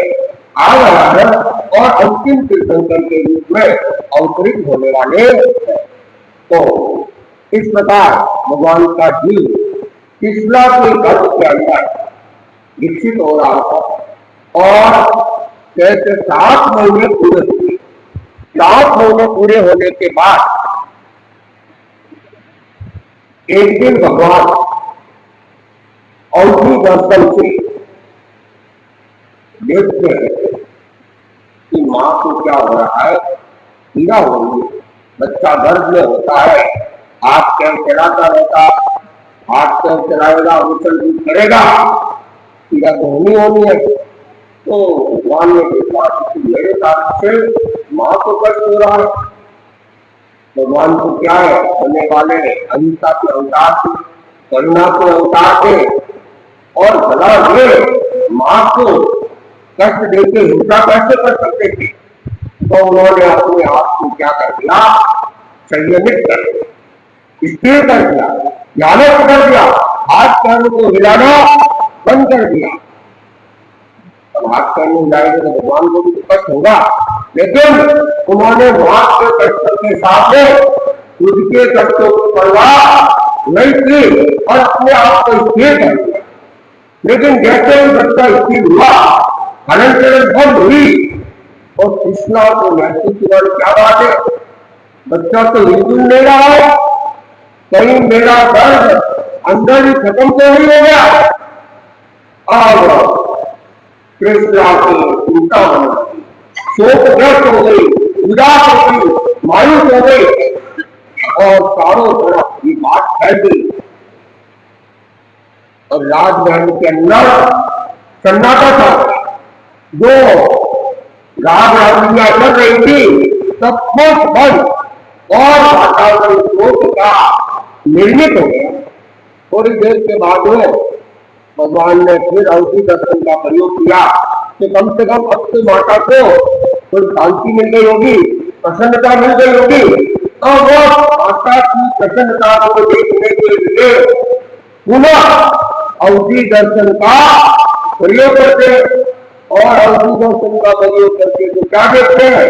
आ रहा है और अंतिम तीर्थंकर के रूप में अवतरित होने वाले हैं। तो इस प्रकार भगवान का जीव कृष्णा के गर्भ के अंदर विकसित हो रहा था और कैसे 7 महीने पूरे हुए। 7 महीने पूरे होने के बाद एक दिन भगवान औधी दर्शन से देखते हैं कि मां को क्या हो रहा है, पीड़ा हो रही है, बच्चा गर्भ में होता है, हाथ पैर चलाता रहता, हाथ पैर चलाएगा, उछल कूद करेगा, पीड़ा तो होनी है। तो भगवान ने देखा कि मेरे कारण से मां को कष्ट हो रहा है। भगवान को क्या है, होने वाले अहिंसा के अवतार थे, करुणा के अवतार थे और भला ये मां को कष्ट देके हिंसा कैसे कर सकते थे। तो उन्होंने अपने आप को क्या कर दिया, संयमित कर दिया, स्थिर कर दिया, ध्यानस्थ कर दिया, हाथ पैरों को हिलाना बंद कर दिया। अब हाथ पैर में हिलाएंगे तो भगवान को भी कष्ट होगा, लेकिन उन्होंने वहां के कष्टों के सामने खुद के कष्टों को परवाह नहीं की और अपने आप को स्थिर कर दिया। लेकिन जैसे ही बच्चा स्थिर हुआ, हलन चलन बंद हुई और कृष्णा को महसूस हुआ क्या बात है, बच्चा तो हिलजुल नहीं रहा है, कहीं मेरा दर्द अंदर ही खत्म तो नहीं हो गया। अब कृष्णा को चिंता बन गई, शोकग्रस्त हो गई, उदास हो गई, मायूस हो गई और चारों तरफ ये बात फैल गई और राजमहल के अंदर सन्नाटा था। जो राज राजनिया कर रही थी सब कुछ बंद और वातावरण शोक का निर्मित हो गया। थोड़ी देर के बाद भगवान ने फिर औधी दर्शन का प्रयोग किया कि कम से कम अब तो माता को कोई शांति मिल गई होगी, प्रसन्नता मिल गई होगी। तो वो माता की प्रसन्नता को देखने के लिए पुनः औधी दर्शन का प्रयोग करते और औधी दर्शन का प्रयोग करके तो क्या देखते हैं,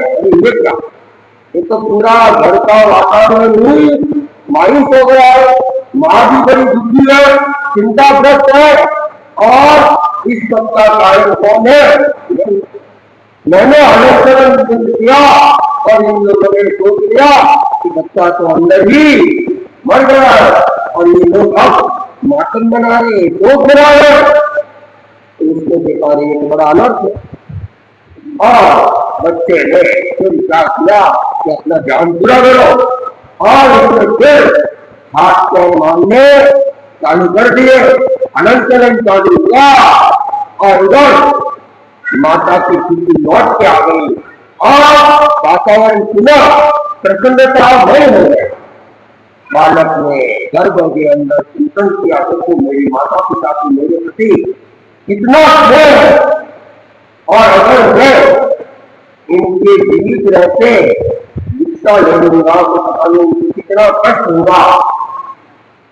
ये तो पूरा घर का वातावरण ही मायूस हो गया है। माँ भी बड़ी दुखी है, चिंताग्रस्त है। और इस सब का कारण कौन है? मैंने अनुसरण किया और इन लोगों ने सोच लिया कि बच्चा तो अंदर ही मर गया है और ये लोग अब मातम बना रहे, शोक बना रहे। तो उसको देखा रहे एक बड़ा अनर्थ है। और बच्चे ने फिर क्या किया कि अपना जान पूरा करो और उसने फिर हाथ को मांगने चालू कर दिए, अनंतरण चालू हुआ और उधर माता की स्थिति लौट के आ गई और वातावरण पुनः प्रसन्नता नहीं हो गया। बालक ने गर्भ के अंदर चिंतन किया तो मेरी माता पिता की मेरे प्रति कितना स्नेह है और अगर मैं इनके जीवित रहते दीक्षा ले लूंगा तो पता नहीं कितना कष्ट होगा,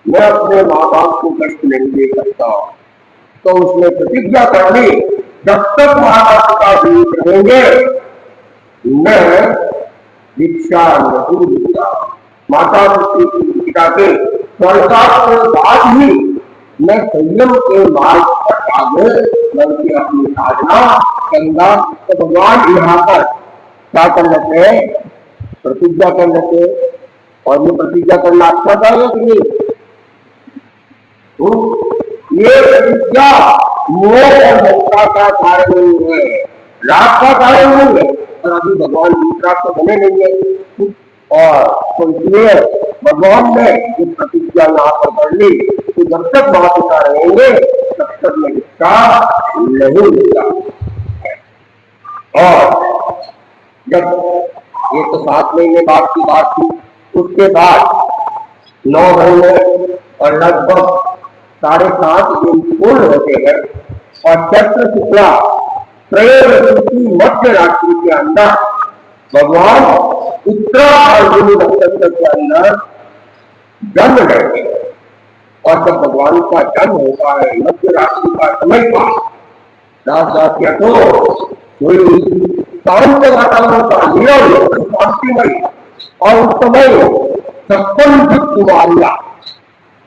मैं अपने माँ बाप को कष्ट नहीं दे सकता। तो उसने प्रतिज्ञा कर ली, जब तक माता पिता जीवित रहेंगे मैं दीक्षा नहीं दूंगा। माता पिता के स्वर्गवास के बाद ही मैं संयम के मार्ग पर आगे बल्कि अपनी साधना करूंगा। तो भगवान यहाँ पर क्या कर लेते हैं? प्रतिज्ञा कर लेते हैं। और ये प्रतिज्ञा करना अच्छा चाहिए कि नहीं? ये प्रतिज्ञा मोह और ममता का कारण नहीं है, राग का कारण नहीं है। और अभी भगवान दूसरा तो बने नहीं है और तो इसलिए भगवान ने ये प्रतिज्ञा यहाँ पर कर ली कि जब तक माता पिता रहेंगे तब तक मैं इसका नहीं मिलता। और जब ये तो 7 महीने बाद की बात थी, उसके बाद 9 महीने और लगभग 7.5 दिन पूर्ण होते हैं और चैत्र शुक्ला त्रयोदशी मध्य रात्रि के अंदर भगवान उत्तरा फाल्गुनी नक्षत्र के अंदर जन्म लेते हैं। और जब भगवान का जन्म होता है मध्य रात्रि का समय का दास तो शांत वातावरण का निरल शांतिमय और उस समय 56 कुमारियां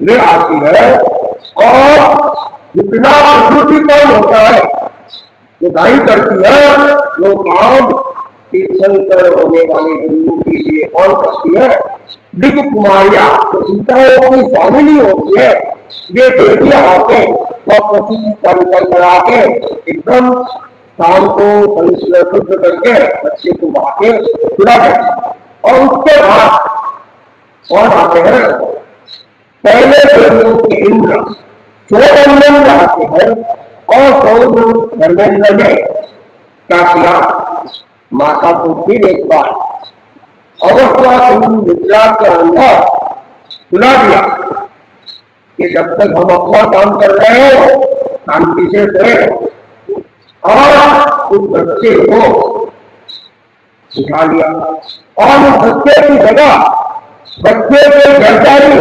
ले आती है और जितना प्रकृतिकरण होता है विधाई करती है वो काम तीर्थंकर होने वाले गुरुओं के लिए कौन करती है? दिव्य कुमारियां तो सीताओं की स्वामिनी होती है। वे बेटियां आके और प्रसिद्ध करा के एकदम शाम को पवित्र शुद्ध करके बच्चे को वहां के पूरा करते और उसके बाद कौन आते हैं? पहले देवियों के इंद्र सौरमंडल आते हैं और धर्मेंद्र ने क्या किया? माता को फिर एक बार अवस्था निद्रा के अंदर सुना दिया कि जब तक हम अपना काम कर रहे हो शांति से सोए और उस बच्चे को उठा लिया और उस बच्चे की जगह बच्चे के गर्दारी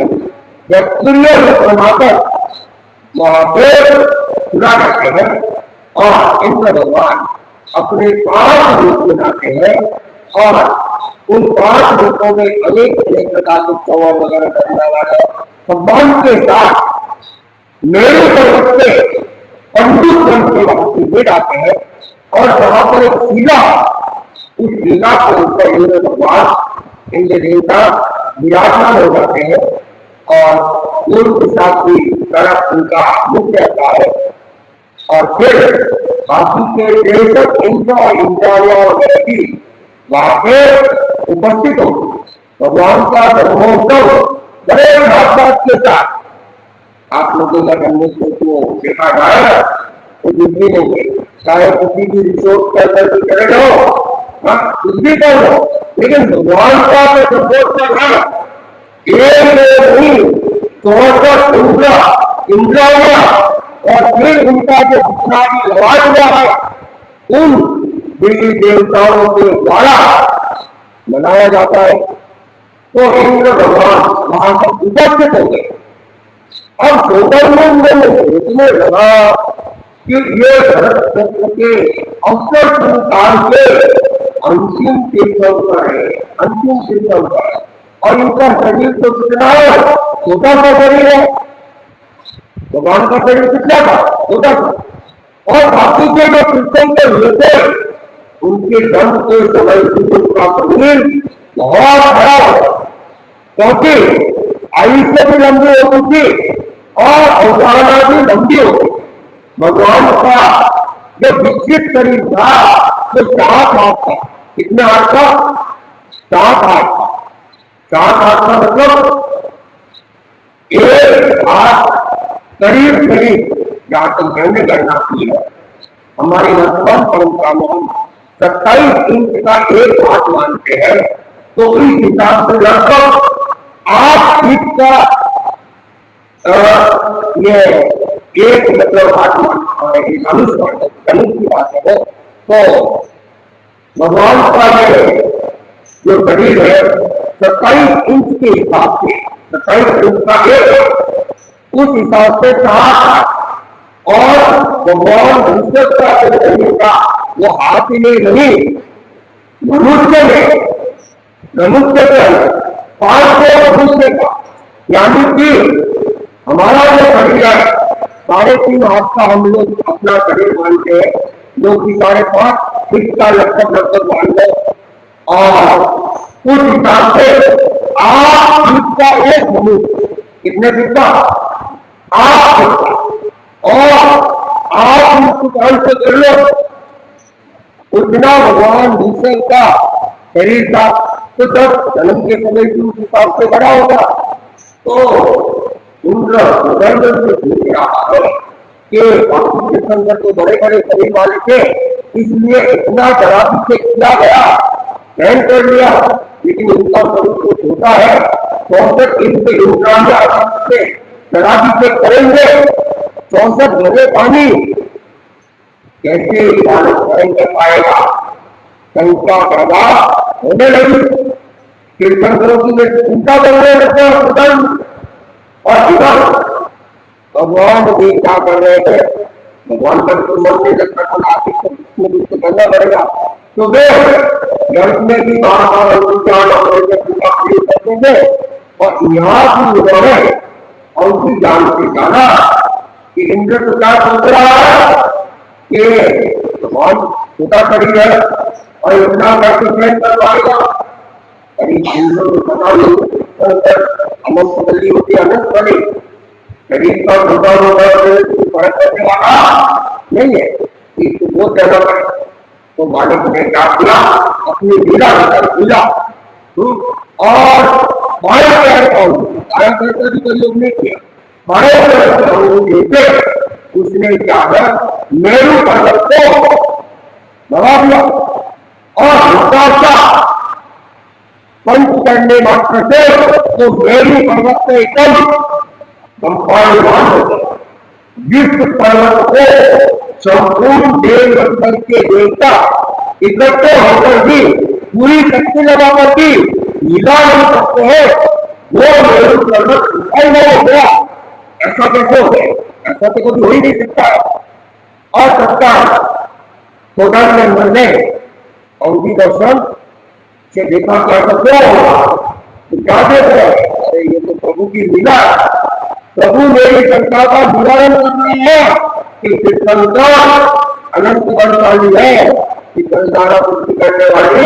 बनाकर वहां पर पूरा करते हैं और इंद्र भगवान अपने 5 रूप बनाते हैं और उन 5 रूपों में अनेक अनेक प्रकार के चौवा वगैरह करने वाले सम्मान के साथ मेरे पर्वत से पंडित बन के वहां से ले जाते हैं और वहां पर एक शिला, उस शिला के ऊपर इंद्र भगवान इंद्र देवता विराजमान हो जाते हैं और पूर्व दिशा की तरफ उनका मुख रहता है और फिर बाकी के 63 इंद्र और इंद्रियां वगैरह भी वहां पे उपस्थित हो। भगवान का धर्मोत्सव बड़े भावनात्मक के साथ आप लोगों का जन्मोत्सव को देखा जाए तो कुछ भी नहीं है, चाहे किसी भी रिसोर्ट के अंदर भी चले जाओ, कुछ भी कर लो, लेकिन भगवान का तो जन्मोत्सव है नहीं 64 इंद्रियां और फिर उनका जो जितना भी लगा हुआ है उन देवी देवताओं के द्वारा मनाया जाता है। तो इंद्र भगवान वहां पर उपस्थित हो गए। अब सौंदर्य में सोचने लगा कि ये भरत क्षेत्र के अवसर काल के अंतिम तीर्थम पर है, अंतिम तीर्थम पर है। और इनका शरीर तो कितना है, छोटा सा शरीर है। भगवान का शरीर कितना था, छोटा सा। और बाकी के जो तीर्थम के हुए थे उनके जन्म के समय उनका शरीर बहुत बड़ा होता, क्योंकि आयुष्य भी लंबी होती थी और अवधारणा भी लंबी होती। भगवान का जो विकसित शरीर था वो 7 हाथ था। कितने हाथ था, 7 हाथ था। 7 हाथ का मतलब एक हाथ करीब करीब जहां तक मैंने गणना की है हमारी वर्तमान परंपरा में हम 27 इंच का एक हाथ मानते हैं। तो इस हिसाब से लगभग 8 फीट का ये एक मतलब हाथ मानता है, धनुष की बात है। तो भगवान का जो शरीर है 27 इंच के हिसाब से, 27 इंच का एक, उस हिसाब से 7 और भगवान भविष्य का शरीर का वो हाथ में नहीं, मनुष्य में, मनुष्य के 500 मनुष्य का, यानी कि हमारा जो शरीर है 3.5 हाथ का हम लोग अपना शरीर मानते हैं, जो कि 5.5 फीट का लगभग मान लो। और उस हिसाब से 8 फीट का एक मनुष्य, कितने फीट का, 8 फीट का। और 8 फीट अंश कर लो, उतना भगवान भूषण का शरीर था। तो जब जन्म के समय की उस हिसाब से बड़ा होगा तो इंद्र से पूछ रहा है कि बापू के संदर्भ तो बड़े बड़े शरीर वाले थे, इसलिए इतना शराबी से किया गया, सहन कर लिया, लेकिन उनका शरीर तो छोटा है, तो इनके से शराबी से करेंगे 64 भरे पानी, कैसे पालन करेंगे पाएगा। शंका पैदा होने लगी। तीर्थंकरों की वे चिंता करने लगते हैं। और इधर भगवान भी क्या कर रहे थे, भगवान का तो मन नहीं लगता था, कुछ करना पड़ेगा। तो वे गर्भ में भी बार पूजा करते थे। और यहाँ की उन्होंने और उनकी जान से जाना कि इंद्र तो क्या सोच रहा है कि भगवान छोटा शरीर है और इतना करके प्रयत्न कर पाएगा। अनंत बदली होती, अनंत बनी शरीर का छोटा फर्क करने वाला नहीं है, वो कहना पड़े। तो मालिक ने क्या किया, अपनी लीला कर पूजा और बारह पैर भी प्रयोग नहीं किया, 12 पैर उसने क्या है मेरू पर्वत को दबा दिया और पंच करने मात्र से तो मेरू पर्वत से एकदम कंपायमान हो गया। जिस पर्वत को संपूर्ण देव स्तर के देवता इकट्ठे होकर भी पूरी शक्ति लगाकर भी लीला नहीं सकते हैं, वो मेरू पर्वत उठाई नहीं हो गया। ऐसा कैसे हो गया, ऐसा तो कभी हो ही नहीं सकता। और सबका छोटा नंबर ने उनकी दर्शन से देखा क्या क्या होगा, तो क्या देख रहे, अरे ये तो प्रभु की लीला, प्रभु मेरी शंका का निवारण कर रहे हैं कि तीर्थंकर अनंत बलशाली है कि बलिदाना पूर्ति करने वाले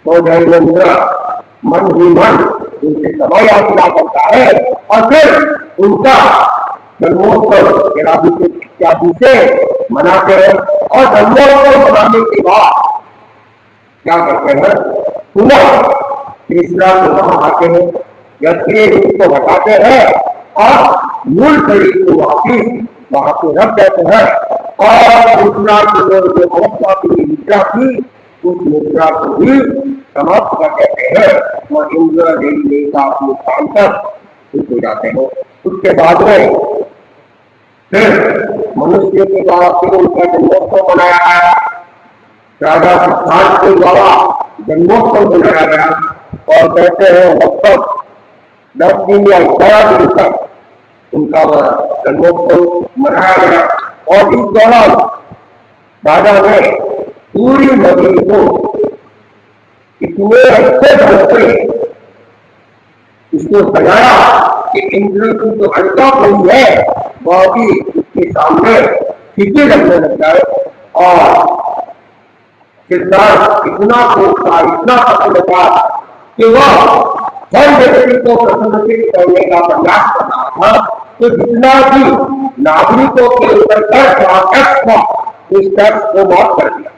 तो जयेंद्र मन ही मन उनसे समय यात्रा करता है और फिर उनका जन्मोत्सव इत्यादि से मनाते हैं। और जन्मोत्सव मनाने के बाद क्या करते हैं, पुनः तीसरा वहां आते हैं, यज्ञ रूप को हटाते हैं और मूल शरीर को वापिस वहां पे रख देते हैं। और दूसरा जो अवस्था की मुद्रा थी उस मुद्रा को भी समाप्त कर देते हैं और इंद्र देवी का अपने स्थान पर हो जाते हैं। उसके बाद में फिर मनुष्य के द्वारा फिर उनका जन्मोत्सव मनाया गया, राजा सिद्धार्थ के द्वारा जन्मोत्सव मनाया गया और कहते हैं लगभग 10 दिन या 11 दिन तक उनका जन्मोत्सव मनाया गया। और इस दौरान राजा ने पूरी नदी को इतने अच्छे ढंग से इसको सजाया कि इंद्र की जो हल्का कोई है वह भी उसके सामने फीके लगने लग जाए। और सिद्धार्थ इतना खुश था, इतना पसंद था कि वह हर व्यक्ति को प्रसन्नचित करने का प्रयास कर रहा था। तो जितना भी नागरिकों के ऊपर टैक्स था उस टैक्स को माफ कर दिया।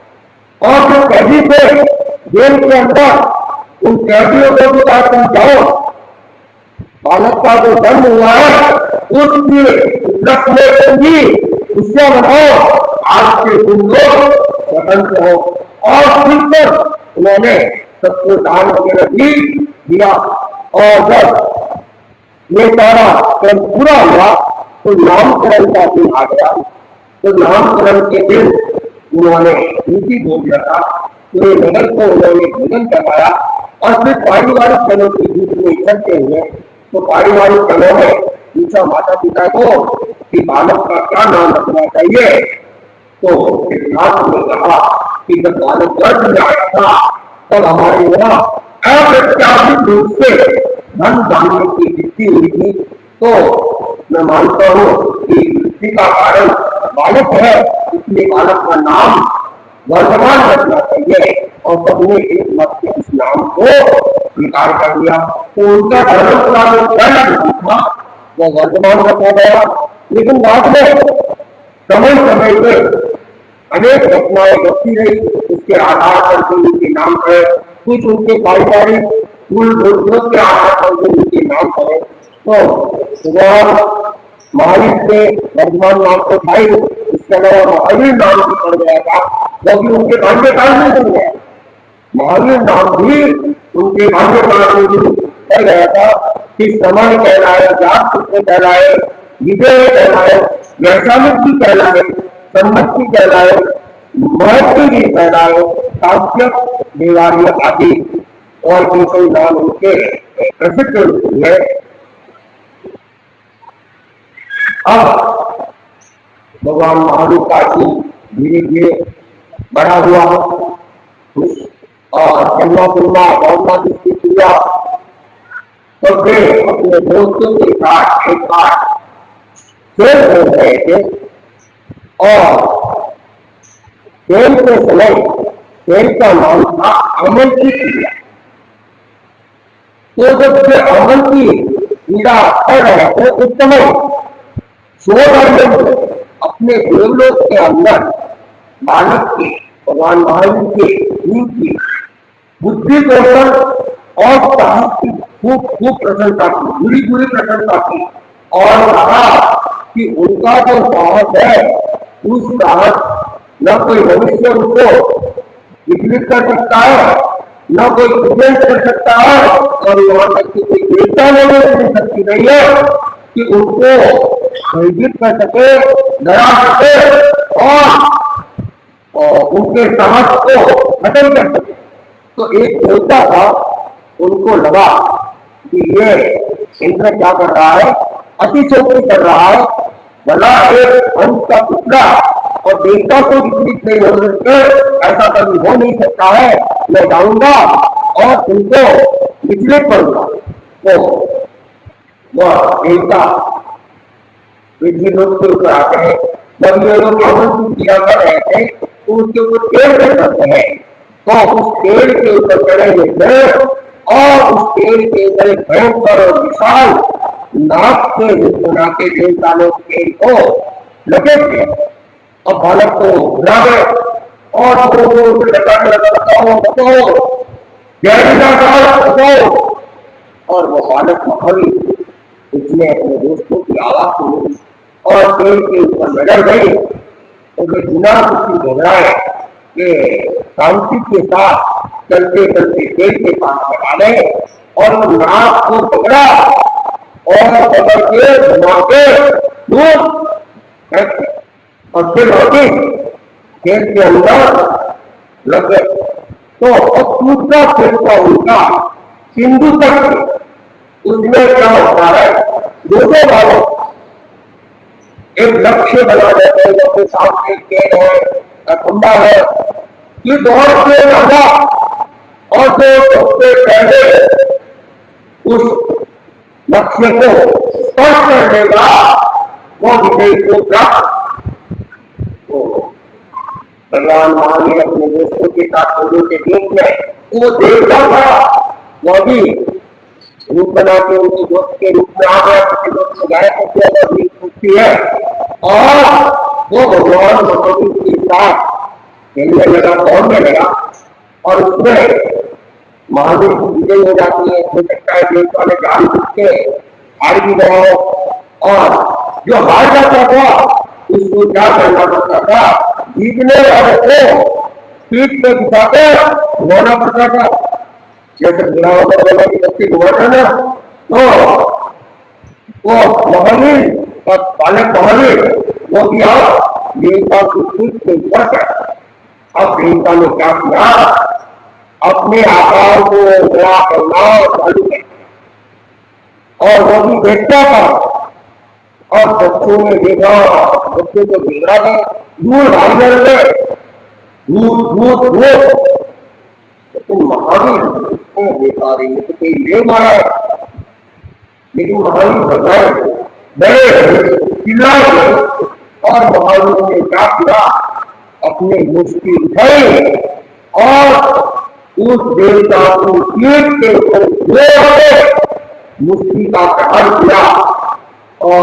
और जो कैदी थे जेल के अंदर उन कैदियों को भी कहा तुम जाओ, बालक का जो जन्म हुआ है उसकी उपलक्ष्य में भी उससे बनाओ, आज के दिन लोग स्वतंत्र हो। और फिर पर उन्होंने सबको दान वगैरह भी दिया। और जब ये सारा जब पूरा हुआ तो नामकरण का दिन आ गया। तो नामकरण के दिन उन्होंने नीति बोल दिया था, पूरे नगर को उन्होंने भोजन करवाया। और फिर पारिवारिक जनों के बीच में इकट्ठे हुए तो पारिवारिक जनों ने पूछा माता पिता को कि बालक का क्या नाम रखना चाहिए। तो सिद्धार्थ ने कहा कि जब बालक गर्भ में आया था तब हमारे यहाँ अप्रत्याशित रूप से धन दान की वृद्धि हुई थी। तो मैं मानता हूँ कि वृद्धि का कारण बालक है, इसलिए बालक का नाम वर्धमान रखना चाहिए। और सबने एक मत से इस नाम को स्वीकार कर लिया। तो उनका धर्म का जो पहला नाम था वह वर्धमान रखा गया। लेकिन बाद में समय समय पे अनेक घटनाएं घटती रही, उसके आधार पर जो उनके नाम है, कुछ उनके पारिवारिक कुल गोत्रों के आधार पर जो उनके नाम है। तो वह महावीर ने वर्धमान नाम को था, इसके अलावा महावीर नाम भी पड़ गया था, क्योंकि उनके बाल्यकाल में बन गया। महावीर नाम भी उनके बाल्यकाल में भी पड़ गया था कि समय कहलाए, जात पुत्र कहलाए, विजय कहलाए, वैशालिक कहलाए, सम्मति कहलाए, महत्व जी कहलाए, साक्ष्य देवार्य आदि और भी कोई नाम उनके प्रसिद्ध हुए। अब भगवान महावीर का धीरे धीरे बड़ा हुआ और जन्मा पूर्णा भावना की किया। तो फिर अपने दोस्तों के साथ एक बार खेल खेल रहे थे और खेल के समय खेल का नाम था अमन की क्रिया। तो जब से अमन की क्रीड़ा कर रहे थे उस समय शिव अपने देवलोक के अंदर बालक के भगवान महावीर के गुण की बुद्धि कौशल और साहस की खूब प्रशंसा की, बुरी बुरी प्रशंसा की। और कहा कि उनका जो साहस है उस साहस न कोई भविष्य उनको विचलित कर सकता है, न कोई प्रेजेंट कर सकता है, और यहाँ तक कि कोई देवता लेने की शक्ति नहीं है कि उनको प्रेरित कर सके, डरा सके और उनके साहस को खत्म कर सके। तो एक देवता था, उनको लगा कि ये इंद्र क्या कर रहा है, अतिशोक्ति कर रहा है, भला एक हंस का टुकड़ा और देवता को विचलित नहीं हो सकते, ऐसा कभी हो नहीं सकता है। मैं जाऊंगा और उनको विचलित करूंगा। तो वह देवता विधि लोग के ऊपर आते हैं। जब ये लोग अमन की क्रिया कर रहे थे तो उसके ऊपर पेड़ पे चढ़ते हैं। तो उस पेड़ के ऊपर चढ़े हुए और उस पेड़ के ऊपर भयंकर और विशाल नाक के बना के देवता लोग पेड़ को लपेटते हैं। अब बालक को घुरा गए और और वो बालक महावी उसने अपने दोस्तों की आवाज सुनी और पेड़ के ऊपर नजर गई। तो बिना किसी घबराए के शांति के साथ चलते चलते पेड़ के पास लगाने और नाक को पकड़ा और पकड़ के घुमा के दूर और फिर लौटी खेत के अंदर लग गए। तो अब दूसरा खेलता उनका सिंधु तक उसमें क्या होता है, दोनों वालों एक लक्ष्य बना देते हैं। जैसे सामने पेड़ है, खंबा है कि दौड़ से राजा और जो सबसे पहले उस लक्ष्य को स्पर्श कर देगा वो विजय को प्राप्त। तो भगवान महावीर अपने दोस्तों के साथ लोगों के बीच में वो देवता था, वो भी रूप बना के उनके दोस्त के रूप में आ गया, किसी दोस्त को गायब कर दिया भी पूछती है और वो भगवान महावीर के साथ खेलने लगा, दौड़ने लगा और उसमें महावीर की विजय हो जाती है। हो सकता है देवता ने जान बुझ के हार भी गया हो और जो हार जाता था उसको क्या करना पड़ता था, जीतने वाले को पीठ पे बिठाकर घुमाना पड़ता था। जैसे बुरा होकर बोला कि बच्चे घुमाता ना, तो वो महावीर और बालक महावीर वो किया देवता को पीठ पे ऊपर। अब देवता ने क्या किया, अपने आकार को बड़ा करना चालू कर और वो भी देखता था और बच्चों ने देखा, बच्चे को बिगड़ा था, दूर भागने लगे, दूर दूर दूर। तो महावीर उसको देखा रही है तो कोई ले मारा, लेकिन महावीर भगवान बड़े चिल्लाए और महावीर ने क्या किया, अपने मुष्टि उठाई और उस देवता को पीठ के ऊपर मुष्टि का प्रहार किया और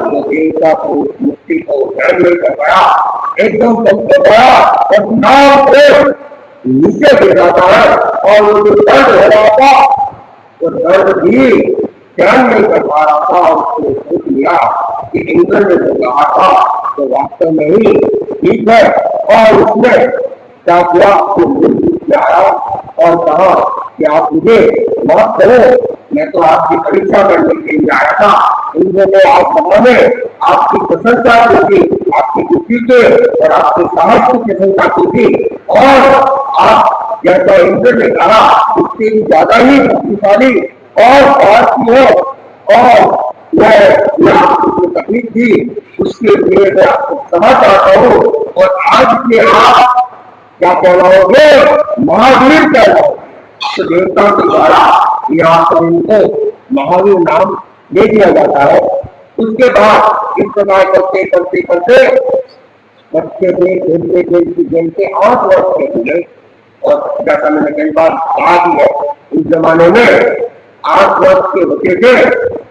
वो देवता को उस मुष्टि को धैर्य नहीं कर पाया, एकदम बंद कर पाया और नाम को नीचे गिर जाता है और वो जो दर्द हो रहा था वो दर्द भी ध्यान नहीं कर पा रहा था और उसने सोच लिया कि इंद्र ने जो कहा था तो वास्तव में ही ठीक है। और उसने क्या किया, आया और कहा कि आप मुझे माफ करो, मैं तो आपकी परीक्षा करने के लिए आया था। इंद्र ने आप बनाने आपकी प्रशंसा की थी, आपकी बुद्धि के और आपके साहस की प्रशंसा की थी और आप जैसा इंद्र ने कहा उससे भी ज्यादा ही शक्तिशाली और साहसी हो और मैं आपको जो तकलीफ थी उसके लिए मैं आपको क्षमा चाहता हूँ और आज के आप क्या कहलाओगे, महावीर कहलाओ। तो देवता के द्वारा यहाँ पर इनको महावीर नाम दे दिया जाता है। उसके बाद इस प्रकार करते करते करते बच्चे थे खेलते खेलते खेलते 8 वर्ष के हुए और जैसा मैंने कई बार कहा भी है उस जमाने में 8 वर्ष के होते थे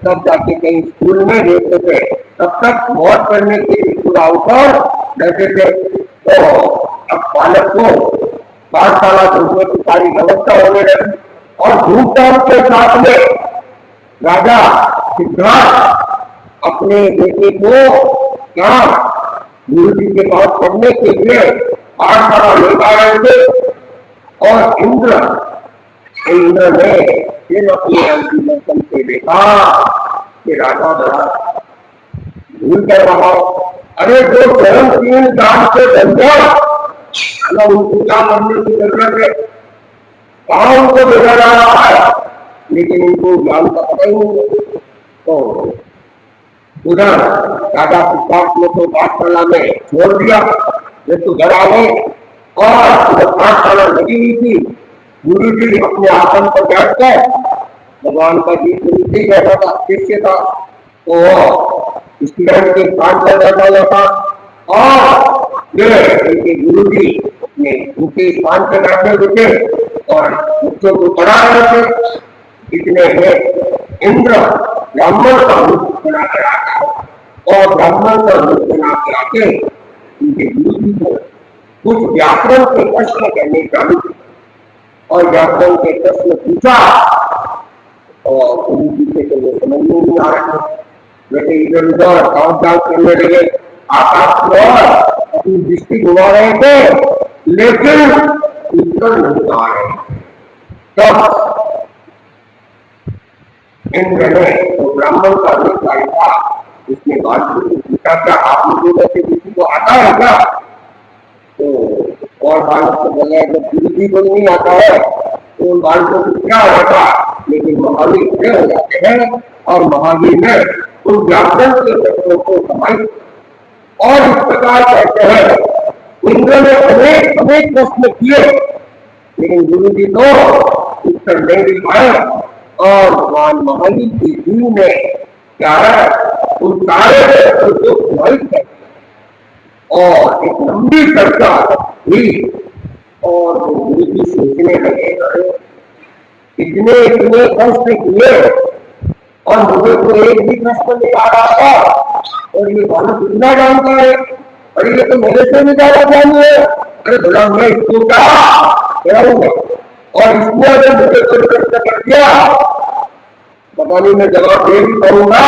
तब जाके कहीं स्कूल में देखते थे, तब तक मौत करने के लिए पूरा अवसर रहते थे। तो अब बालक को पाठशाला भेजने की सारी व्यवस्था होने लगी और धूमधाम के साथ में राजा सिद्धार्थ अपने बेटे को क्या गुरु जी के पास पढ़ने के लिए पाठशाला ले जा रहे थे और इंद्र ने फिर अपने अंतिम दर्शन से देखा कि राजा बड़ा भूल कर रहा। अरे जो चरण 3 दान से बन गया उनको क्या करने की जरूरत है, कहाँ उनको भेजा जा रहा है, लेकिन उनको ज्ञान का पता ही नहीं। तो उधर राजा सिद्धार्थ ने तो पाठशाला में छोड़ दिया, वे तो घर आ गए और पाठशाला लगी हुई थी। गुरु जी अपने आसन पर बैठ कर भगवान का गीत सुनते बैठा था, शिष्य था तो स्टूडेंट के कान पर बैठा था और उनके गुरु जी ने उनके स्थान पर बैठे हुए थे और बच्चों को पढ़ा रहे थे। इतने में इंद्र ब्राह्मण का रूप बना कर आता है और ब्राह्मण का रूप बना के आके उनके गुरु जी को कुछ व्याकरण के प्रश्न करने चालू और व्याकरण के प्रश्न पूछा और गुरु जी से तो वो समझ नहीं आ रहा था। वैसे इधर उधर काउंट करने लगे, आकाश की ओर अपनी दृष्टि घुमा रहे थे लेकिन उत्तर नहीं आ रहे। तब इंद्र ने तो ब्राह्मण का रूप था, उसने बात पूछा क्या आप लोगों में से किसी को आता है क्या? तो और बालक को बोला जब गुरु जी को नहीं आता है तो उन बालकों को क्या होता, लेकिन महावीर खड़े हो जाते हैं और महावीर ने उन व्याकरण के तत्वों को समाई और इस प्रकार कहते हैं इंद्र ने अनेक अनेक प्रश्न किए, लेकिन गुरु जी तो उत्तर नहीं दे पाए। और भगवान महावीर के जीव में क्या है, उन सारे प्रश्नों को हल कर दिया और एक लंबी चर्चा हुई। और वो गुरु जी सोचने लगे, इतने इतने कष्ट किए और मुझे तो एक भी प्रश्न नहीं आ रहा था, और ये बालक इतना जानता है, अरे ये तो मेरे से भी ज्यादा ज्ञानी है। अरे भला मैं इसको क्या कराऊंगा, और इसने अगर मुझे कोई प्रश्न कर दिया, पता नहीं मैं जवाब दे भी पाऊंगा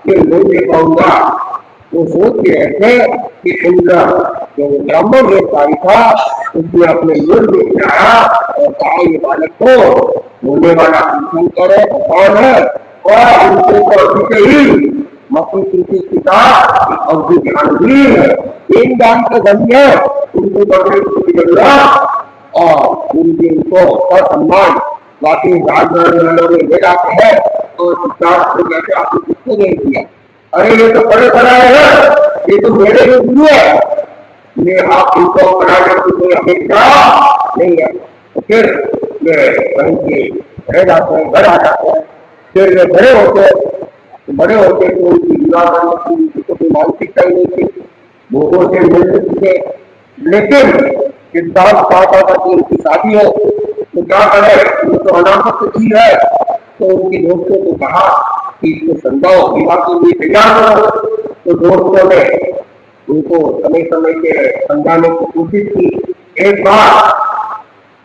कि नहीं दे पाऊंगा। वो सोच के रहते कि इंद्र जो ब्राह्मण वेदकारी था, उसने अपने युद्ध में गिराया और कहा ये बालक को बोलने वाला शंकर है, भगवान है, और उनके ऊपर से ही मक्की की पिता अवधि ज्ञान भी है, इन ज्ञान के धन्य उनको बड़े की जरूरत। और उनके उनको सम्मान बाकी राजनारायण ने दे जाते हैं, तो सिद्धार्थ को कहते आपने किसको दे दिया, अरे ये तो बड़े बड़ा है, ये तो मेरे लिए गुरु है, मैं आप इनको बनाने की कोई अपेक्षा नहीं है। तो फिर वे वहीं के रह जाते हैं, घर आ जाते हैं। फिर वे बड़े होते तो उनकी विवाह करने की कोई मानसिकता ही नहीं थी, भोगों से मिल चुके। लेकिन सिद्धांत चाहता था कि उनकी शादी हो, तो क्या करे, वो तो अनामत की है। तो उनके दोस्तों को कहा कि इसको समझाओ, विवाह के लिए तैयार करो। तो दोस्तों ने उनको समय समय से समझाने की कोशिश की। एक बार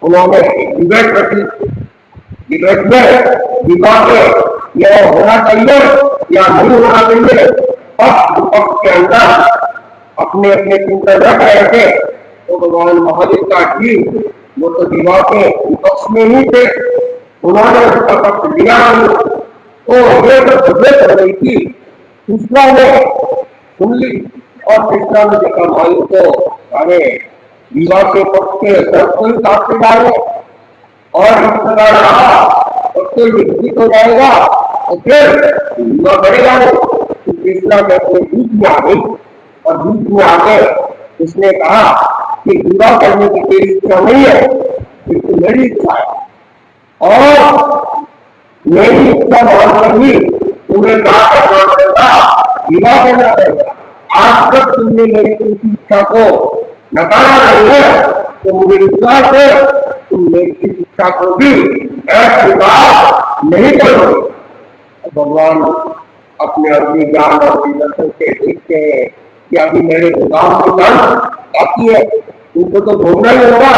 उन्होंने डिबेट रखी, डिबेट में विवाह के यह होना चाहिए या नहीं होना चाहिए, पक्ष विपक्ष के अंदर अपने अपने चिंतन रख रहे थे। तो भगवान महावीर का जीव वो तो विवाह के विपक्ष में ही थे, उन्होंने उसका पक्ष लिया नहीं। तो ये तो बदले कर रही थी, कृष्णा ने सुन ली, और कृष्णा ने देखा भाई को अरे विवाह के पक्ष के दस कोई काटते डाले और इस तरह रहा और कोई विकसित हो जाएगा, और फिर विवाह करेगा नहीं। तो कृष्णा में कोई बीच में आ गई, और बीच में आके उसने कहा कि विवाह करने की तेरी इच्छा नहीं है, लेकिन मेरी इच्छा है, और मेरी इच्छा मानकर ही तुम्हें क्या करना पड़ेगा, विवाह करना पड़ेगा। आज तक तुमने मेरी किसी इच्छा को नकारा नहीं है, तो मुझे विश्वास है तुम मेरी इस इच्छा को भी अस्वीकार नहीं करोगे। भगवान अपने अग्नि ज्ञान और दर्शन से देखते हैं कि अभी मेरे गोदाम के काम बाकी है, उनको तो भोगना ही होगा।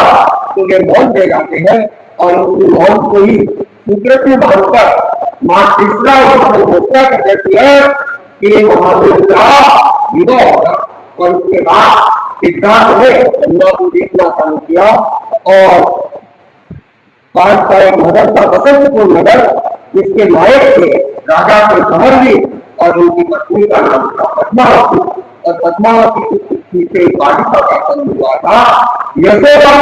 तो वे मौन दे जाते हैं, और उनकी मौन को ही स्वीकृति मानकर माँ कृष्णा उसको घोषणा कर देती है कि महावीर का विवाह होगा। और उसके बाद सिद्धार्थ ने गंगा को देखना चालू किया, और पास का एक नगर था बसंतपुर नगर, जिसके नायक थे राजा के समरवी, और उनकी पत्नी का नाम था पद्मावती, और पद्मावती की पुत्री से बालिका का जन्म हुआ था यशोदा।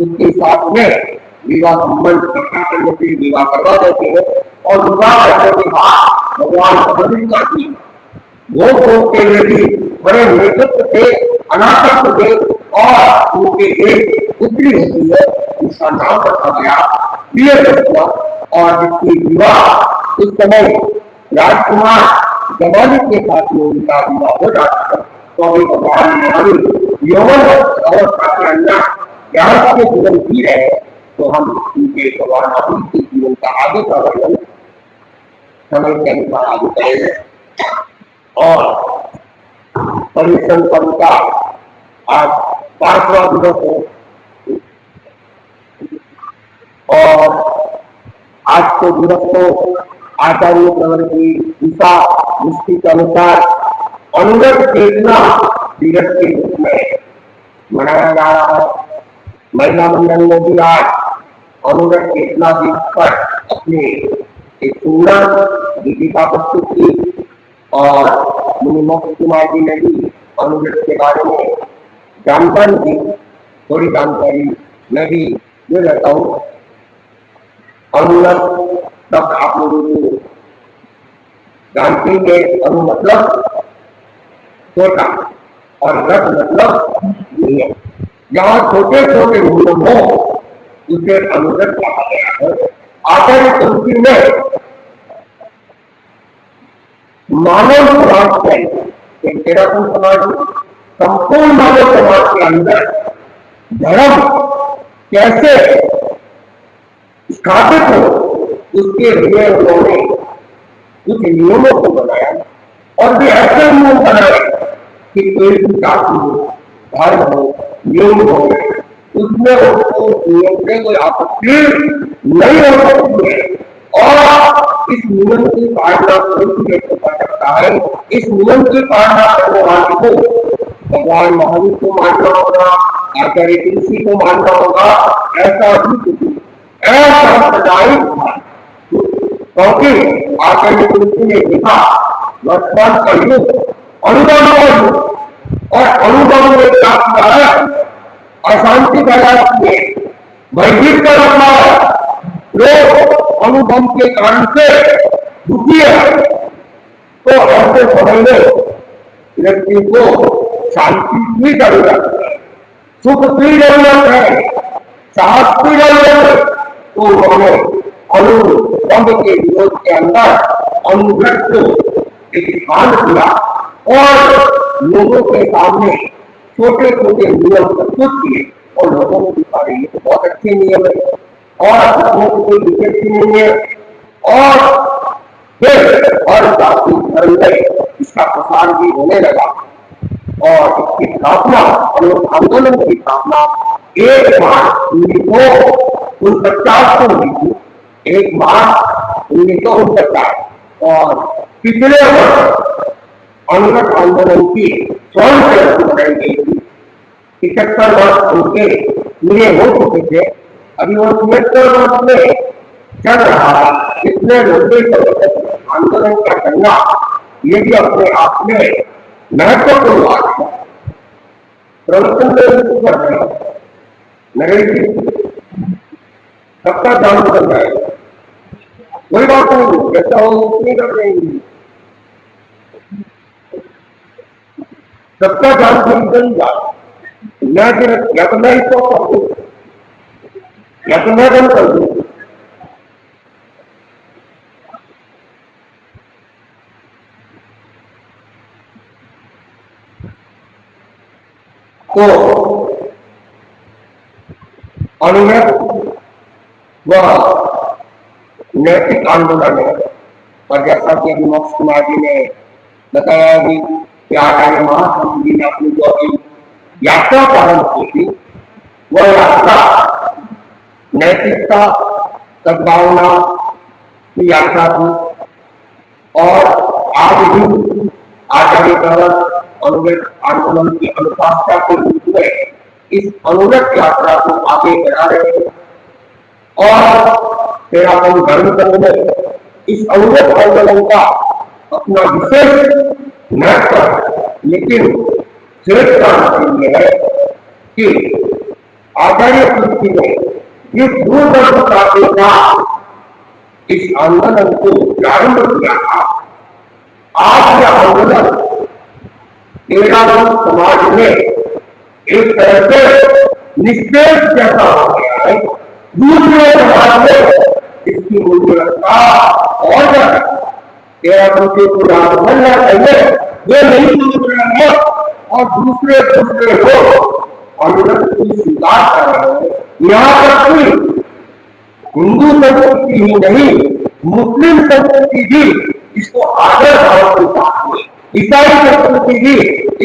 उसके साथ में विवाह संबंध रखा करने के विवाह करवा देते हैं, और विवाह करने के बाद भगवान महावीर का जी भोग के लिए भी बड़े नेतृत्व थे, अनासक्त थे, और उनके एक पुत्री होती है, उसका नाम रखा गया प्रियदर्शना, और जिसकी विवाह उस समय राजकुमार जवानी के साथ में उनका विवाह हो जाता है। तो अभी भगवान महावीर यौवन अवस्था के अंदर यहाँ के जीवन जी रहे, तो हम उनके भगवान महावीर के जीवन का आगे का वर्णन समय के अनुसार आगे करेंगे। और परिश्रम का आज 5वां दिवस है, और आज के दिवस को आचार्य प्रवर की दिशा दृष्टि के अनुसार अनुगत चेतना दिवस के रूप में मनाया जा रहा है। महिला मंडल ने भी आज अनुगत चेतना दिवस पर अपने एक सुंदर दीपिका प्रस्तुत की, और मुनि कुमार जी ने भी अनुगत के बारे में जानकारी दी। थोड़ी जानकारी मैं भी दे देता हूँ। अनुगत तब आप लोगों को जानते हैं, अनु मतलब छोटा, और रथ मतलब नहीं है। जहाँ छोटे छोटे नियम हो उसे अनुगत कहा गया है। आचार्य तुलसी ने मानव समाज के तेरापन समाज संपूर्ण मानव समाज के अंदर धर्म कैसे स्थापित हो उसके लिए उन्होंने कुछ नियमों को बनाया और भी ऐसे नियम बनाए कि कोई भी जाति हो, धर्म हो, नियम हो, उसमें उसको नियम से कोई आपत्ति नहीं हो सकती है। और इस नियम की पालना कर सकता है। इस नियम की पालना करने वाले को भगवान महावीर को मानना होगा, आचार्य तुलसी को मानना होगा। ऐसा भी असांप्रदायिक, क्योंकि आचार्य तुलसी ने लिखा वर्तमान कलयुग अनुगम का युग, और अनुगम में क्या किया है? अशांति फैलाती है, भयभीत कर रखा है। लोग अनुगम के कारण से दुखी है, तो ऐसे समय में व्यक्ति को शांति की जरूरत है, सुख की जरूरत है, साहस की जरूरत है। तो उन्होंने अनुगम के विरोध के अंदर अनुगत को एक स्थान दिया और लोगों के सामने छोटे छोटे नियम प्रस्तुत किए और लोगों को दिखा रही है तो बहुत अच्छे नियम है और लोगों को कोई दिक्कत नहीं है। और फिर और जाति धर्म में इसका प्रसार भी होने लगा और इसकी स्थापना और आंदोलन की स्थापना 1 मार्च 1949 को हुई थी। 1 मार्च 1949 और पिछले वर्ष अनुगत आंदोलन की स्वर्ण जयंती बनाई गई थी। 75 वर्ष उनके लिए हो चुके थे। अभी वो 76 वर्ष में चल रहा है। इतने लंबे समय तक आंदोलन का करना ये भी अपने आप में महत्वपूर्ण बात है। प्रवचन कर रहे हैं नरेंद्र जी, सबका ध्यान कर रहे हैं, कोई बात नहीं, जैसा हो नहीं कर देंगे, सबका ध्यान खरीदन जा या तो मैं इसको कर दूं या तो मैं बंद कर दूं। तो अनुगत व नैतिक आंदोलन है। और जैसा कि अभी मोक्ष कुमार जी ने बताया कि आचार्य महात्मा जी ने अपनी जो यात्रा प्रारंभ की थी वह यात्रा नैतिकता सद्भावना की यात्रा थी। और आज भी आचार्य प्रवर अनुगत आंदोलन की अनुपासना के रूप में इस अनुगत यात्रा को आगे बढ़ा रहे हैं। और तेरापन धर्म संघ में इस अनुगत आंदोलन का अपना विशेष महत्व है। लेकिन श्रेष्ठ काम यह है कि आचार्य तुलसी ने इस दूरदर्शिता के साथ इस आंदोलन को प्रारंभ किया था। आज यह आंदोलन तेरापन समाज में एक तरह से निस्तेज जैसा हो गया है। दूसरे समाज में इसकी मूल्यता और ज्यादा तेरापन के पूरा बनना चाहिए, वे नहीं समझ रहे हैं और दूसरे लोग अनुगत की स्वीकार कर रहे हैं। यहाँ तक कि हिंदू संस्कृति ही नहीं, मुस्लिम संस्कृति भी इसको आदर भाव के साथ में, ईसाई संस्कृति भी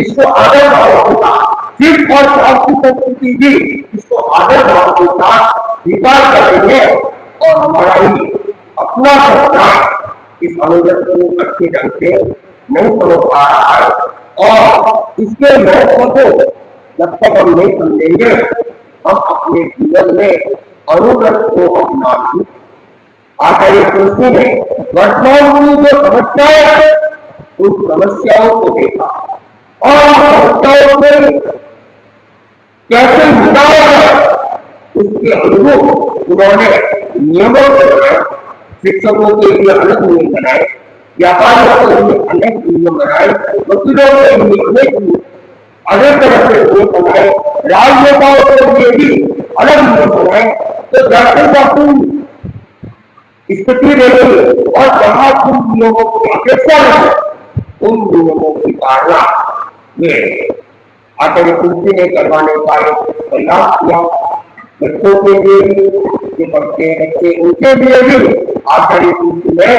इसको आदर भाव के साथ, सिख और पारसी संस्कृति भी इसको आदर भाव के साथ स्वीकार कर रही है। और हमारा ही अपना सरकार इस अनुगत को अच्छे ढंग से नहीं समझ पा रहा है और इसके महत्व को जब तक हम नहीं समझेंगे हम अपने जीवन में अनुगत को अपना आचार्य तुलसी ने वर्तमान की जो समस्याएं है उन समस्याओं को देखा और समस्याओं में कैसे मिटाया है उसके अनुरूप उन्होंने नियमों को बनाया। शिक्षकों के लिए अलग नियम बनाए, व्यापारियों के लिए अलग नियम बनाए, वकीलों के लिए अनेक नियम अलग तरह से नियम बनाए, राजनेताओं के लिए भी अलग नियम बनाए, तो जाति का स्थिति रहेगी। और जहां जिन नियमों की अपेक्षा नहीं उन नियमों की पालना में आचार्य तुलसी ने करवाने का एक प्रयास किया। बच्चों के लिए भी, जो पढ़ते हैं बच्चे उनके लिए भी आचार्य तुलसी ने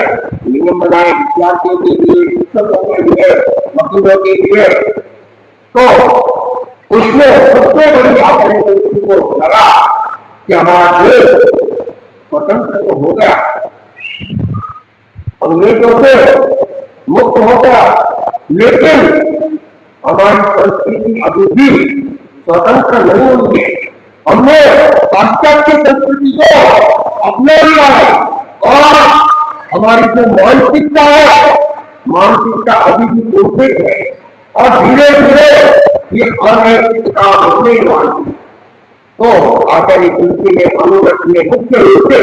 नियम बनाए, विद्यार्थियों के लिए, शिक्षकों के लिए, वकीलों के लिए। तो उसमें सबसे बड़ी आचार्य तुलसी को लगा कि हमारा देश स्वतंत्र तो हो गया, अंग्रेजों से मुक्त हो गया, लेकिन हमारी संस्कृति अभी भी स्वतंत्र नहीं हुई है। हमने पाश्चात्य संस्कृति को अपने लिया है और हमारी जो मानसिकता है, मानसिकता अभी भी कुंठित है और धीरे धीरे ये अनैतिकता होने वाली। तो आचार्य तुलसी ने अनुगत में मुख्य रूप से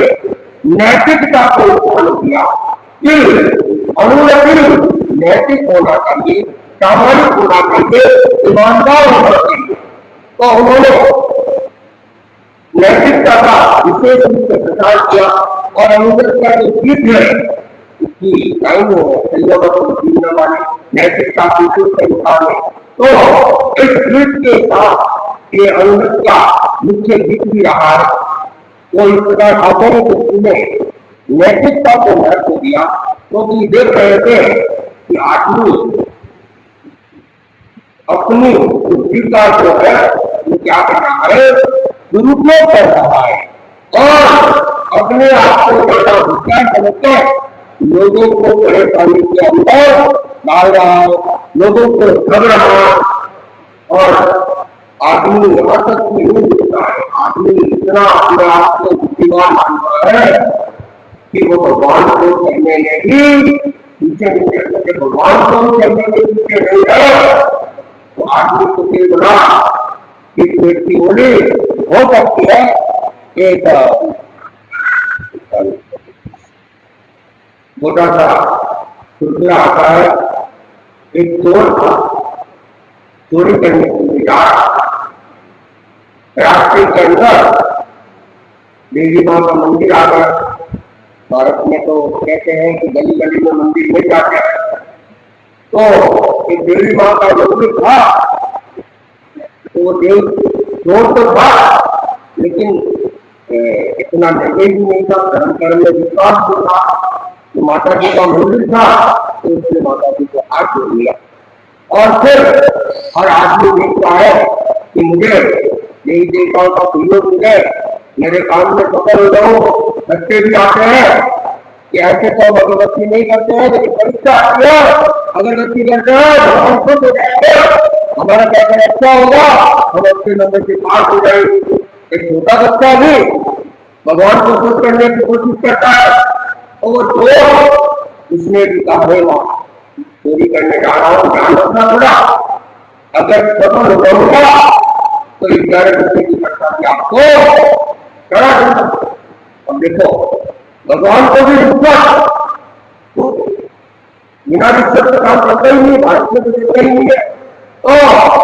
नैतिकता को उत्पन्न किया कि अनुगति नैतिक होना चाहिए, प्रामाणिक होना चाहिए, ईमानदार होना चाहिए। तो उन्होंने नैतिकता का विशेष रूप से प्रचार किया और अनुगत का जो गीत है इसकी लाइन जीने वाले नैतिकता की संस्थान है। तो इस गीत के साथ ये अनुगत का मुख्य गीत भी रहा है। वो इस प्रकार आचार्य तुलसी ने नैतिकता को महत्व दिया, क्योंकि देख रहे थे कि आदमी अपनी बुद्धि का जो है वो क्या कर रहा है, दुरुपयोग कर रहा है और अपने आप को ज्यादा होशियार समझकर लोगों को परेशानी के अंदर डाल रहा है, लोगों को ठग रहा है। और आदमी यहाँ तक नहीं दिखता है, आदमी इतना अपने आप को बुद्धिमान मानता है कि वो भगवान को करने में भी पीछे नहीं करते, भगवान को करने में पीछे नहीं है। तो आदमी को फिर बना इस व्यक्ति बोली हो सकती है। एक छोटा सा चुटकुला आता है, एक चोर था, चोरी करने के लिए जा रास्ते के अंदर देवी मां का मंदिर आ गया। भारत में तो कहते हैं कि गली गली में मंदिर मिल जाते हैं। तो एक देवी मां का मंदिर था, तो देव चोर तो था लेकिन इतना धैर्य भी नहीं था, धर्म कर्म में विश्वास भी था। तो माता जी का मंदिर था तो उसने माता जी को हाथ जोड़ लिया और फिर हर आदमी देखता है कि मुझे देवी देवताओं का सहयोग मिले, मेरे काम में सफल हो जाऊं। बच्चे भी आते हैं कि ऐसे तो अगरबत्ती नहीं करते हैं, लेकिन परीक्षा आती है अगरबत्ती करते हैं भगवान खुश हो जाएंगे, हमारा पैसा अच्छा होगा, हम अच्छे नंबर से पास हो जाएंगे। एक छोटा बच्चा भी भगवान को खुश करने की कोशिश करता है और जो उसने भी कहा है मां चोरी करने जा रहा हूं, ध्यान रखना थोड़ा, अगर सफल हो जाऊंगा तो 11 रुपए की खर्चा भी आपको करा दूंगा। अब देखो भगवान को भी विश्वास, तो बिना विश्वास का काम करता ही नहीं, भारत में तो चलता ही नहीं है। तो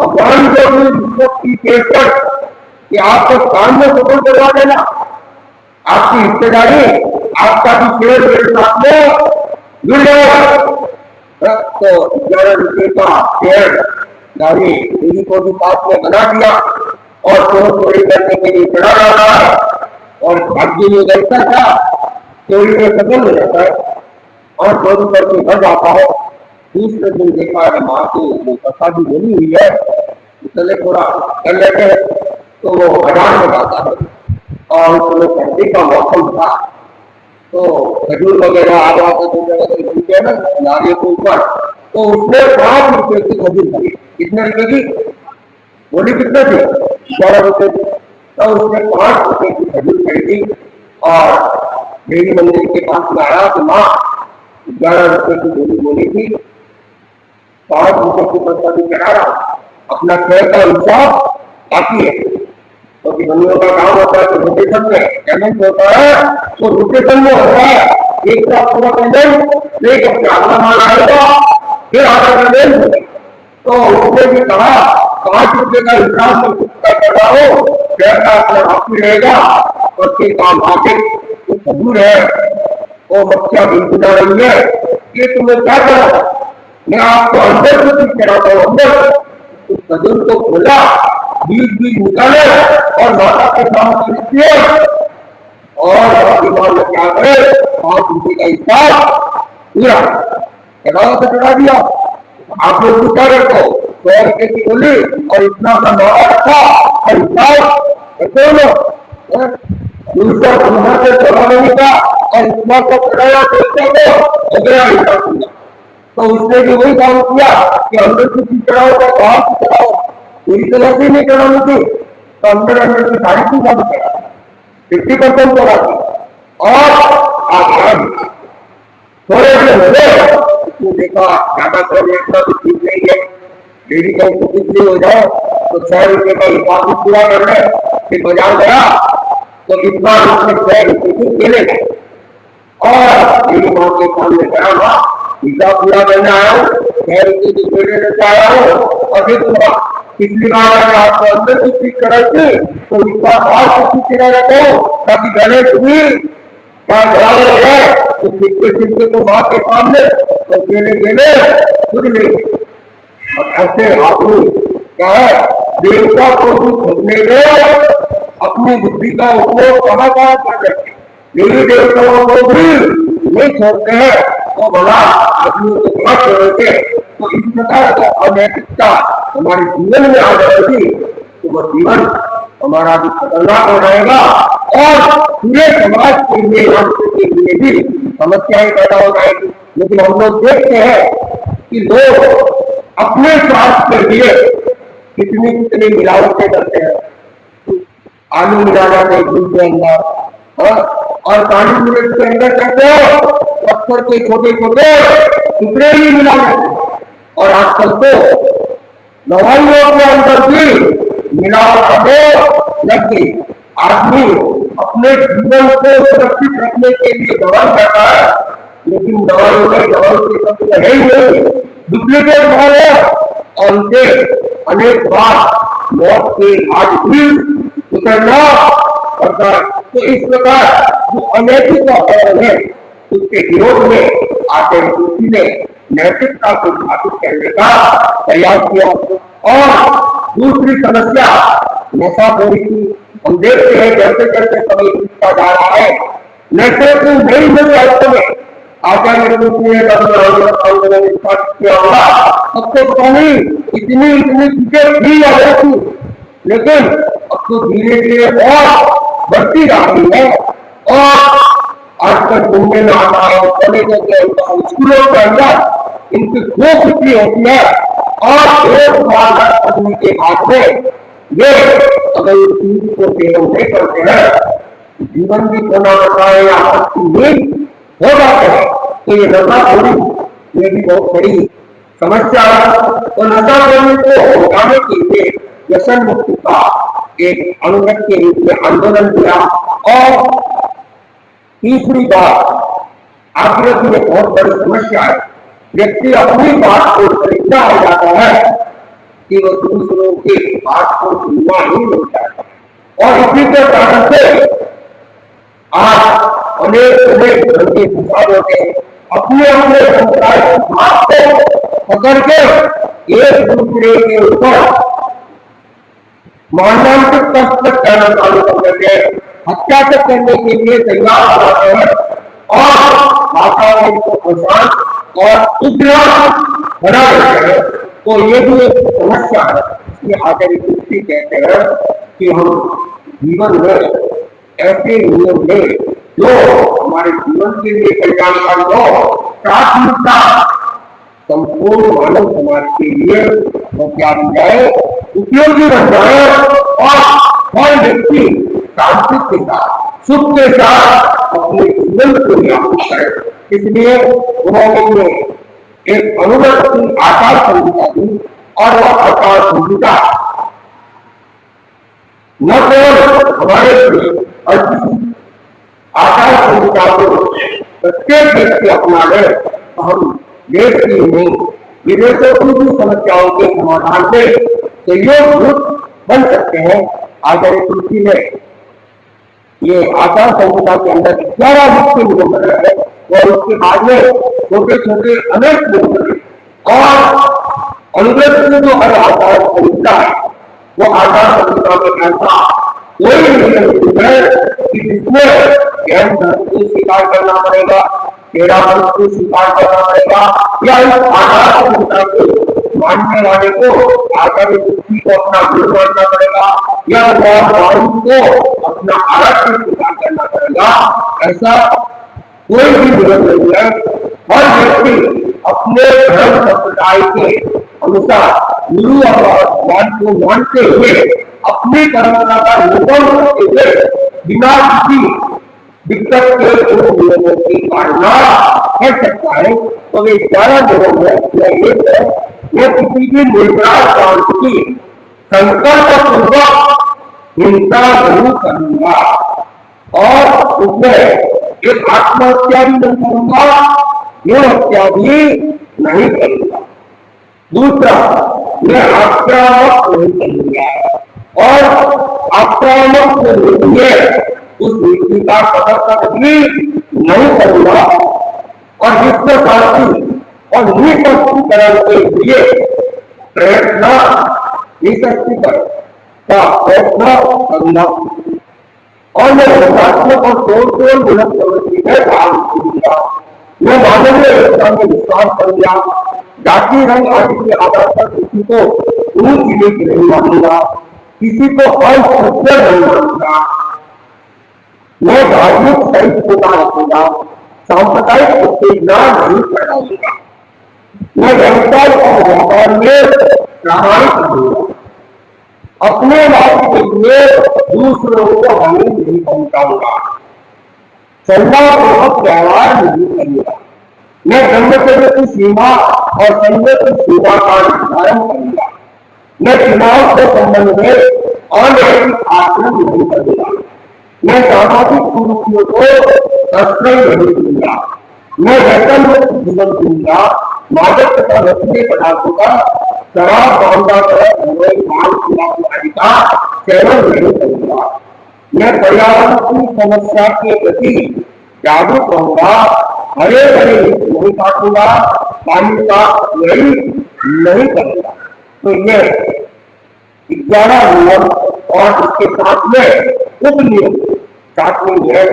भगवान को भी विश्वास की पेशकश कि आपको काम में सफल करवा देना, आपकी हिस्सेदारी, आपका भी शेयर मेरे साथ में जुड़ जाएगा। तो 11 रुपए का शेयर दारी देवी को भी पास में बना दिया और चोरी करने के लिए चढ़ा रहा है और भाग्य में गलता था, चोरी में सफल हो जाता है और चोरी करके घर जाता है। दूसरे दिन देखा है माँ को वो कथा भी बोली हुई है, चले थोड़ा कर लेते हैं। तो वो बाजार में जाता है और उसमें सर्दी का मौसम था, तो खजूर वगैरह आ जाते थे जगह से घूमते हैं ना नारियल के ऊपर, तो उसने 5 रुपए की खजूर खरीदी। कितने रुपए की बोली, कितने थे? 11 रुपए की। तो उसने 5 रुपए की खजूर खरीदी और देवी मंदिर के पास में आया कि माँ 11 रुपए की बोली बोली थी, 5 रुपए की पैसा भी चढ़ा रहा, अपना खेल का हिसाब बाकी है। क्योंकि बंदियों का काम होता है तो रोटेशन में पेमेंट होता है, तो रोटेशन में होता है एक का पूरा पेमेंट एक हफ्ते अगला माल आएगा, फिर आधा पेमेंट। तो उसने भी कहा ₹5 का हिसाब में कुत्ता कर रहा हो, पैसा अपना हाथी रहेगा और के काम आगे तो कबूल है और बच्चा भी गुना रही है। ये तुम्हें क्या करा, मैं आपको अंदर से कुछ कराता हूँ, अंदर उस कदम को खोला, बीज बीज निकाले और माता के सामने दिए और आपकी मां ने क्या करे, ₹5 का हिसाब पूरा चढ़ावा से चढ़ा दिया। आप लोग उठा रखो 100 की बोली और इतना सा मारा था और हिसाब दूसरा तुम्हारा से चढ़ा नहीं था और इतना को चढ़ाया अगला हिसाब किया। तो उसने भी वही काम किया कि अंदर से चीज चढ़ाओ तो बाहर से चढ़ाओ, पूरी तरह से नहीं चढ़ानी थी तो अंदर अंदर की सारी चीज आप चढ़ा 50% चढ़ा दी और आगे थोड़े से हो गए। उसने देखा ज्यादा कर इतना तो ठीक नहीं है, डेरी का कुछ नहीं हो जाए तो ₹100 का हिसाब पूरा कर ले। फिर बाजार गया तो इतना ₹100 के ले और मेरी माँ के सामने गया, माँ हिसाब पूरा करने आया हूँ, ₹100 की पेड़े लेकर आया हूँ और फिर पिछली बार आपको अंदर की चीज कराई थी तो इसका बाहर कुछ चीज रहता हो ताकि गले भी है तो सिक्के को माँ के सामने तो केले केले खुद नहीं। और ऐसे आपने क्या है, देवता को भी खोजने गए, अपनी बुद्धि का उपयोग कहाँ कहाँ कर सकते, देवी देवताओं को भी नहीं छोड़ते हैं तो भला आदमी को क्या छोड़ते। तो इस प्रकार का अनैतिकता हमारे जीवन में आ जाएगी तो वह जीवन हमारा भी खतरनाक हो जाएगा और पूरे समाज के लिए के लिए भी समस्याएं पैदा हो जाएगी। लेकिन हम लोग देखते हैं कि लोग अपने स्वास्थ्य के लिए कितनी कितनी मिलावटें करते हैं। आलू मिला जाते हैं दूध के अंदर और 40 मिनट के अंदर करते हो पत्थर के छोटे छोटे टुकड़े ही मिला जाते हैं। और आजकल तो दवाइयों के अंदर भी मिलावट लग गई। आदमी अपने जीवन को सुरक्षित रखने के लिए दवाई करता है, लेकिन दवाइयों में दवाई के शब्द है ही नहीं, डुप्लीकेट माल है और उनके अनेक बार मौत के आज भी उतरना पड़ता है। तो इस प्रकार जो अनैतिक वातावरण है उसके विरोध में आते किसी ने नैतिकता को स्थापित करने का प्रयास किया। और दूसरी समस्या नशाखोरी की हम देखते हैं जैसे जैसे समय बीतता जा रहा है नशे को नहीं मिल रहा में आचार्य आंदोलन स्थापित किया होगा। अब तो पता नहीं इतनी इतनी चीजें भी आ रही थी, लेकिन अब तो धीरे धीरे और बढ़ती जा रही है। और आजकल घूमने में आता है कॉलेजों के अंदर स्कूलों के अंदर इनकी खूब बिक्री होती है और 1 साल पढ़ने के बाद में ये अगर इस चीज को सेवन नहीं करते हैं जीवन की कोना बताए या नींद हो जाते हैं तो ये नशाखोरी ये भी बहुत बड़ी समस्या है। तो नशाखोरी को हटाने के लिए व्यसन मुक्ति का एक अंग के रूप में आंदोलन किया। और तीसरी बात आकृति में बहुत बड़ी समस्या है, व्यक्ति अपनी बात को इतना हो जाता है कि वो दूसरों की बात को सुनना ही नहीं चाहता। और इसी के कारण से आज अनेक धर्म के विचार होते हैं, अपने अपने समुदाय की बात को पकड़ के एक दूसरे के ऊपर मानवांतिक तक करना चालू कर देते हैं, हत्या तक करने के लिए तैयार हो जाते हैं और वातावरण को अशांत और उग्र बना देते हैं। तो ये भी एक समस्या है। इसमें आचार्य कुर्सी कहते हैं कि हम जीवन में ऐसे नियम लें जो हमारे जीवन के लिए कल्याणकारी हो, प्राथमिकता संपूर्ण मानव समाज के लिए क्या बन जाए, उपयोगी बन जाए और हर व्यक्ति शांति के साथ सुख के साथ अपने जीवन को यापन करे। इसलिए उन्होंने एक अनुगत की आचार संहिता दी और वह आचार संहिता न केवल हमारे आचार संहिता को प्रत्येक व्यक्ति अपना ले तो हम देश की नहीं विदेशों की भी समस्याओं के समाधान में तो योग भूत बन सकते हैं आचार्य तुलसी में। ये आचार संहिता के अंदर 11 मुख्य नियम बना है और उसके बाद में छोटे छोटे अनेक नियम बने और अनुग्रह से जो हर आचार संहिता है वो आचार संहिता में ऐसा कोई नियम है कि जिसमें ज्ञान धर्म को स्वीकार करना पड़ेगा, तेरा धर्म को स्वीकार करना पड़ेगा, या इस आचार संहिता को मानने वाले को आचार्य बुद्धि को अपना गुरु मानना पड़ेगा, या वाणु को अपना आराध्य स्वीकार करना पड़ेगा। ऐसा कोई भी नियम नहीं है। हर व्यक्ति अपने धर्म संप्रदाय के अनुसार गुरु और भगवान को मानते हुए अपनी परंपरा का निर्माण करते हुए बिना किसी दिक्कत के उन नियमों की पालना कर सकता है। तो वे 11 नियम है, यह किसी भी निर्धार प्रांत की संकल्प पूर्वक हिंसा जरूर करूंगा और उसमें एक आत्महत्या भी नहीं करूंगा, यह हत्या भी नहीं करूंगा। दूसरा, मैं आक्रामक नहीं करूंगा और आक्रामक के लिए उस नीति का समर्थन भी नहीं करूंगा और विश्व शांति और निःशक्तिकरण के लिए प्रयत्न निःशक्तिकरण का प्रयत्न करूंगा और मैं रचनात्मक और तोड़ गुणक प्रवृत्ति में भाग लूंगा। मैं मानवीय व्यवस्था में विश्वास करूंगा, जाति रंग आदि के आधार पर किसी को ऊंच नीच नहीं मानूंगा, किसी को असत्य नहीं मानूंगा। मैं धार्मिक सहिष्णुता रखूंगा, सांप्रदायिक उत्तेजना नहीं फैलाऊंगा। मैं व्यवसाय और व्यापार में प्रामाणिक रहूंगा, अपने लाभ के लिए दूसरों को हानि नहीं पहुंचाऊंगा, संज्ञापूर्वक व्यवहार नहीं करूंगा। मैं ब्रह्मचर्य की सीमा और संयम की सीमा का निर्धारण करूंगा। मैं चुनाव के संबंध में अनैतिक आचरण नहीं करूंगा। मैं सामाजिक कुरीतियों को आश्रय नहीं दूंगा। मैं व्यसन मुक्त जीवन दूंगा, मादक तथा नशीले पदार्थों का शराब बांधा का सेवन नहीं करूंगा। मैं पर्यावरण की समस्या के प्रति जागरूक रहूंगा, हरे भरे नहीं काटूंगा, पानी का व्यय नहीं करूंगा। तो ये 11 नियम और इसके साथ में उप नियम साथ में है।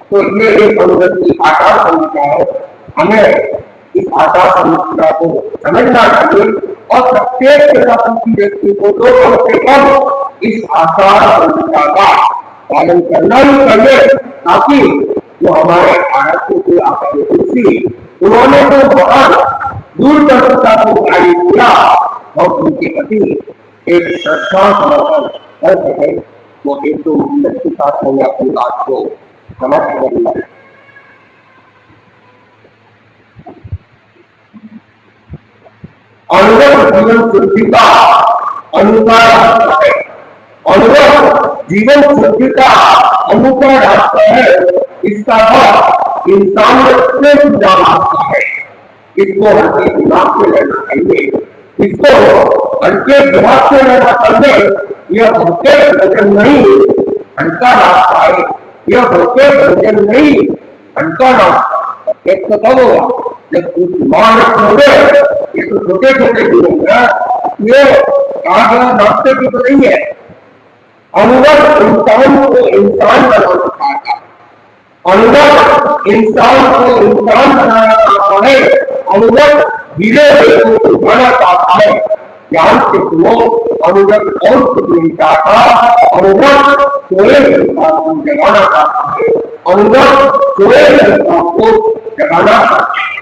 तो ये एक अनुगत की आचार संहिता है। हमें इस आचार संहिता को समझना चाहिए और प्रत्येक व्यक्ति को तो कम से कम इस आचार संहिता का पालन करना ही चाहिए, ताकि जो हमारे आराध्य के आचार्य तुलसी उन्होंने तो महान दूरदर्शिता को जारी किया और उनके प्रति एक श्रद्धा समर्पण कर सके। वो एक तो के साथ मैंने अपनी बात को समाप्त कर लिया। अनुगत जीवन शुद्धि का अनुसार रास्ता है, अनुगत जीवन शुद्धि का अनुसार रास्ता है। इसका भाव इंसान से जुड़ा रास्ता है। इसको हल्के दिमाग से लेना चाहिए, इसको हल्के दिमाग से लेना चाहिए। यह हल्के भजन नहीं हल्का रास्ता है, यह हल्के भजन नहीं हल्का रास्ता। एक तो कब होगा जब कुछ मान रखोगे, ये तो छोटे छोटे जीवन है, ये रास्ते की तो नहीं है। अनुगत इंसान को इंसान बनाना चाहता है, अनुगत इंसान को इंसान बनाना चाहता है, अनुगत धीरे धीरे को उठाना चाहता है। ज्ञान से वो अनुगत और कुछ नहीं चाहता, अनुगत सोए इंसान को जगाना चाहता है, अनुगत सोए इंसान को जगाना चाहता है।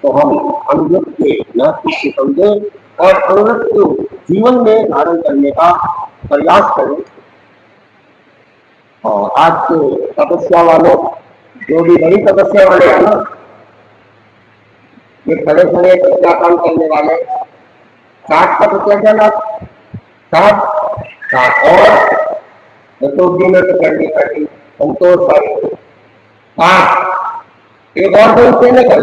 तो हम अनुगत के महत्व को समझे और अनुगत को जीवन में धारण करने का प्रयास करें। और आज के तपस्या वालों, जो भी बड़ी तपस्या वाले हैं ना, ये खड़े खड़े क्या काम करने वाले 60 तपस्या क्या ना 60 और तो दिन में तो करनी पड़ेगी संतोष भाई 5 एक और दिन से निकल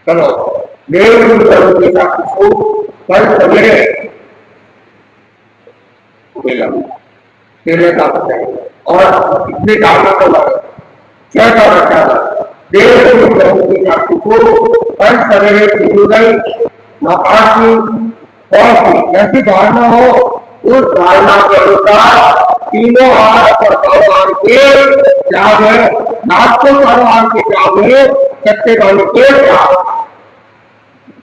चलो देव के साथ को कल सवेरे तेरे का पता है और इतने डालना तो लगा क्या का रखा देव के साथ को कल सवेरे सूर्योदय नकाशी और ऐसी धारणा हो उस धारणा के अनुसार तीनों हाथ पर भगवान के त्याग है नाथ को भगवान के त्याग है सत्य भानु के त्याग।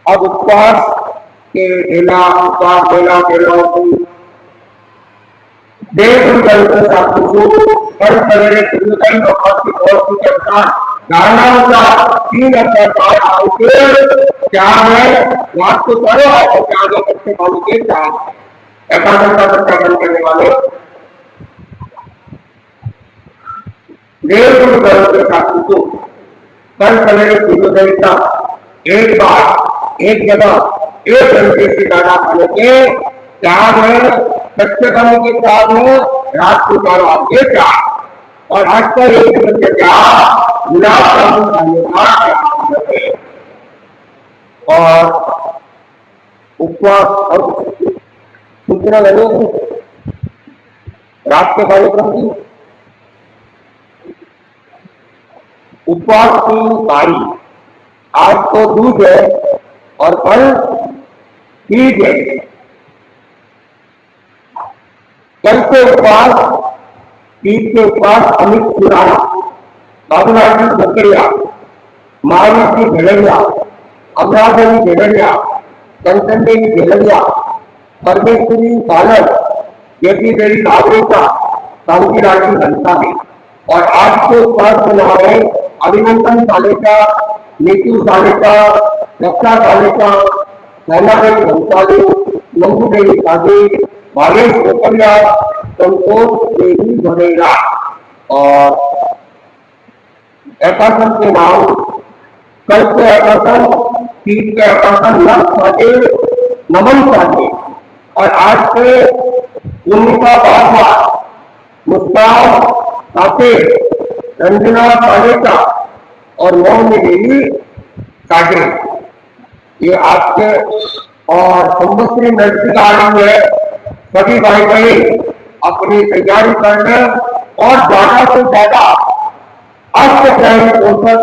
अब उपवास के ढेला उपवास ढेला देव के साथ हर सवेरे सूर्योदय नकाशी और की चर्चा धारणा होता तीन अवतार के त्याग है नाथ को करो और त्याग है सत्य भानु के त्याग। एकादश का सत्याग्रह करने वाले देव के साथ कल सवेरे सूर्योदय का एक बार एक जगह एक घंटे से ज्यादा खाने के त्याग है सत्य खाने के त्याग है रात को चारों आपके त्याग और आज का एक घंटे त्याग गुलाब जामुन खाने का त्याग और उपवास और सूचना लगे रात के कार्यक्रम की उपवास की तारीख आज तो दूध है और कल तीज है। कल के उपवास तीज के उपवास अमित पुराण बाबूलाल की बकरिया महावीर की भेड़िया अमरादेवी भेड़िया कंचन देवी भेड़िया परमेश्वरी बालक जैसी देवी नागरिका शांति राजी घंटा है और आज के उपवास बना है अभिनंदन सालेका नीतू सालेका रक्षा सालेका नैनादेवी घंटाली लंबू देवी साधी भावेश कोकरिया संतोष देवी भरेरा और एकासन के नाम कल के एकासन तीज के एकासन नमन साधे और आज से उन्नीसा बाबा मुस्कान साथे रंजना सालेका और मौन देवी सागे ये आज के और संवत्सरी नृत्य आरंभ है सभी भाई बहन अपनी तैयारी करने और ज्यादा से ज्यादा अष्ट प्रहरी पोषण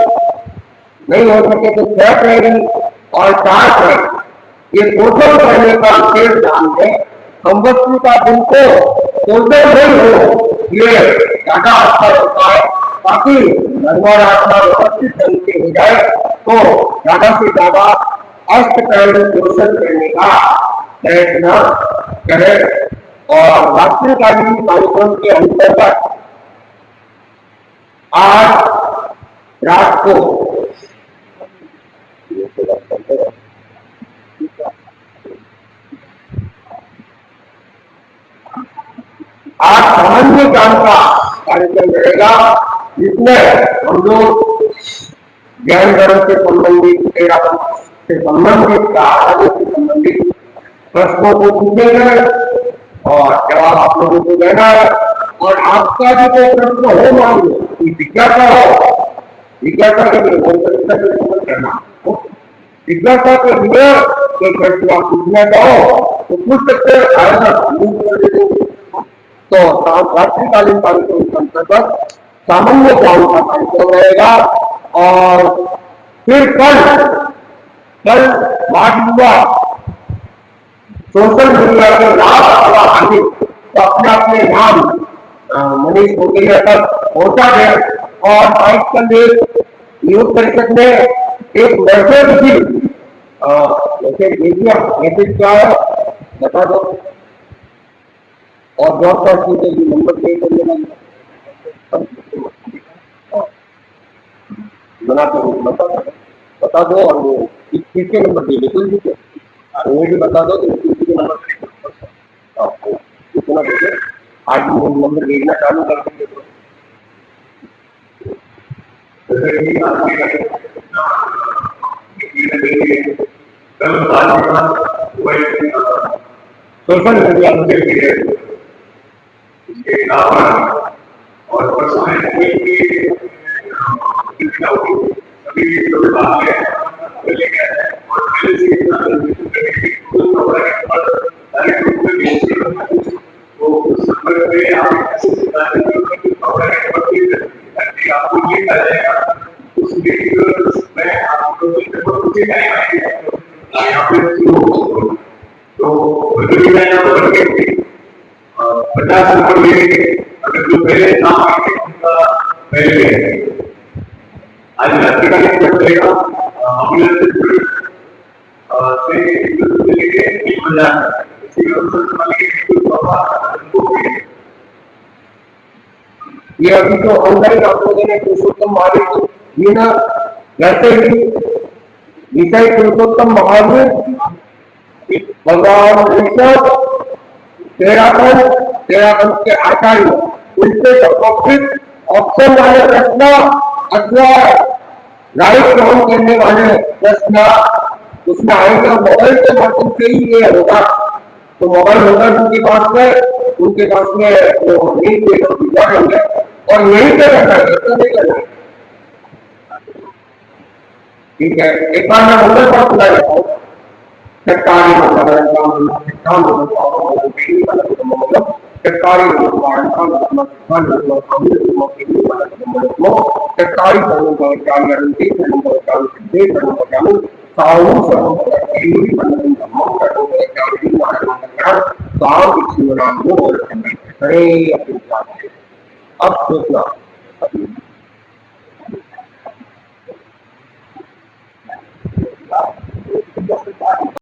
नहीं हो सके तो 6 प्रहरी और 4 प्रहरी ये पोषण करने का विशेष ध्यान है संवत्सरी का दिन को पोषण नहीं हो ये ज्यादा अच्छा होता है ताकि धर्माराधना व्यवस्थित ढंग से हो जाए तो ज्यादा से ज्यादा अष्ट प्रहरी पोषण करने का प्रयत्न करें और रात्रिकालीन कार्यक्रम के अंतर्गत आज रात को आज सामान्य ज्ञान का कार्यक्रम रहेगा जिसमें हम लोग ज्ञान धर्म से संबंधित से संबंधित आगे से संबंधित प्रश्नों को पूछेंगे और जवाब आप लोगों को देना है और आपका भी कोई प्रश्न हो मान लो कोई जिज्ञासा हो जिज्ञासा के लिए करना जिज्ञासा के लिए कोई प्रश्न आप पूछना चाहो तो पूछ सकते हैं तो रात्रिकालीन कार्यक्रम के अंतर्गत सामान्य ज्ञान का कार्यक्रम रहेगा और फिर कल बात हुआ सोशल मीडिया के लाभ आगे तो अपने अपने नाम मनीष मोटिया तक पहुंचा गए और बाइक का न्यूज परिषद ने एक मैसेज भी मैसेज दे दिया मैसेज क्या है बता दो और बहुत सारी चीजें नंबर पे करने बता दो और वो किसके नंबर दे बिल्कुल ठीक है वो भी बता दो तो किसी के नंबर आपको कितना देंगे आज नंबर भेजना चालू कर देंगे सोशल मीडिया और तो उस संदर्भ में आप ऐसे आपको ये करेगा उसमें आपको यहाँ पे तो पचास नंबर लेंगे अगर जो पहले नाम आएंगे उनका पहले आज रात्रि का एक करेगा ये अभी तो ऑनलाइन आप लोगों ने पुरुषोत्तम महावीर ये ना वैसे ही विषय पुरुषोत्तम महावीर भगवान ऋषभ तेराखंड के आचार्य उनसे संबंधित ऑप्शन वाले प्रश्न अथवा राइट ग्रहण करने वाले प्रश्न उसमें आएगा। मोबाइल के माध्यम से ही ये होगा। तो मोबाइल होगा उनके पास में वो लिंक देकर होंगे और यही पे रहना है तो नहीं करना। ठीक है, एक बार मैं मोबाइल पर खुला देता हूँ। सरकारी अब सोचना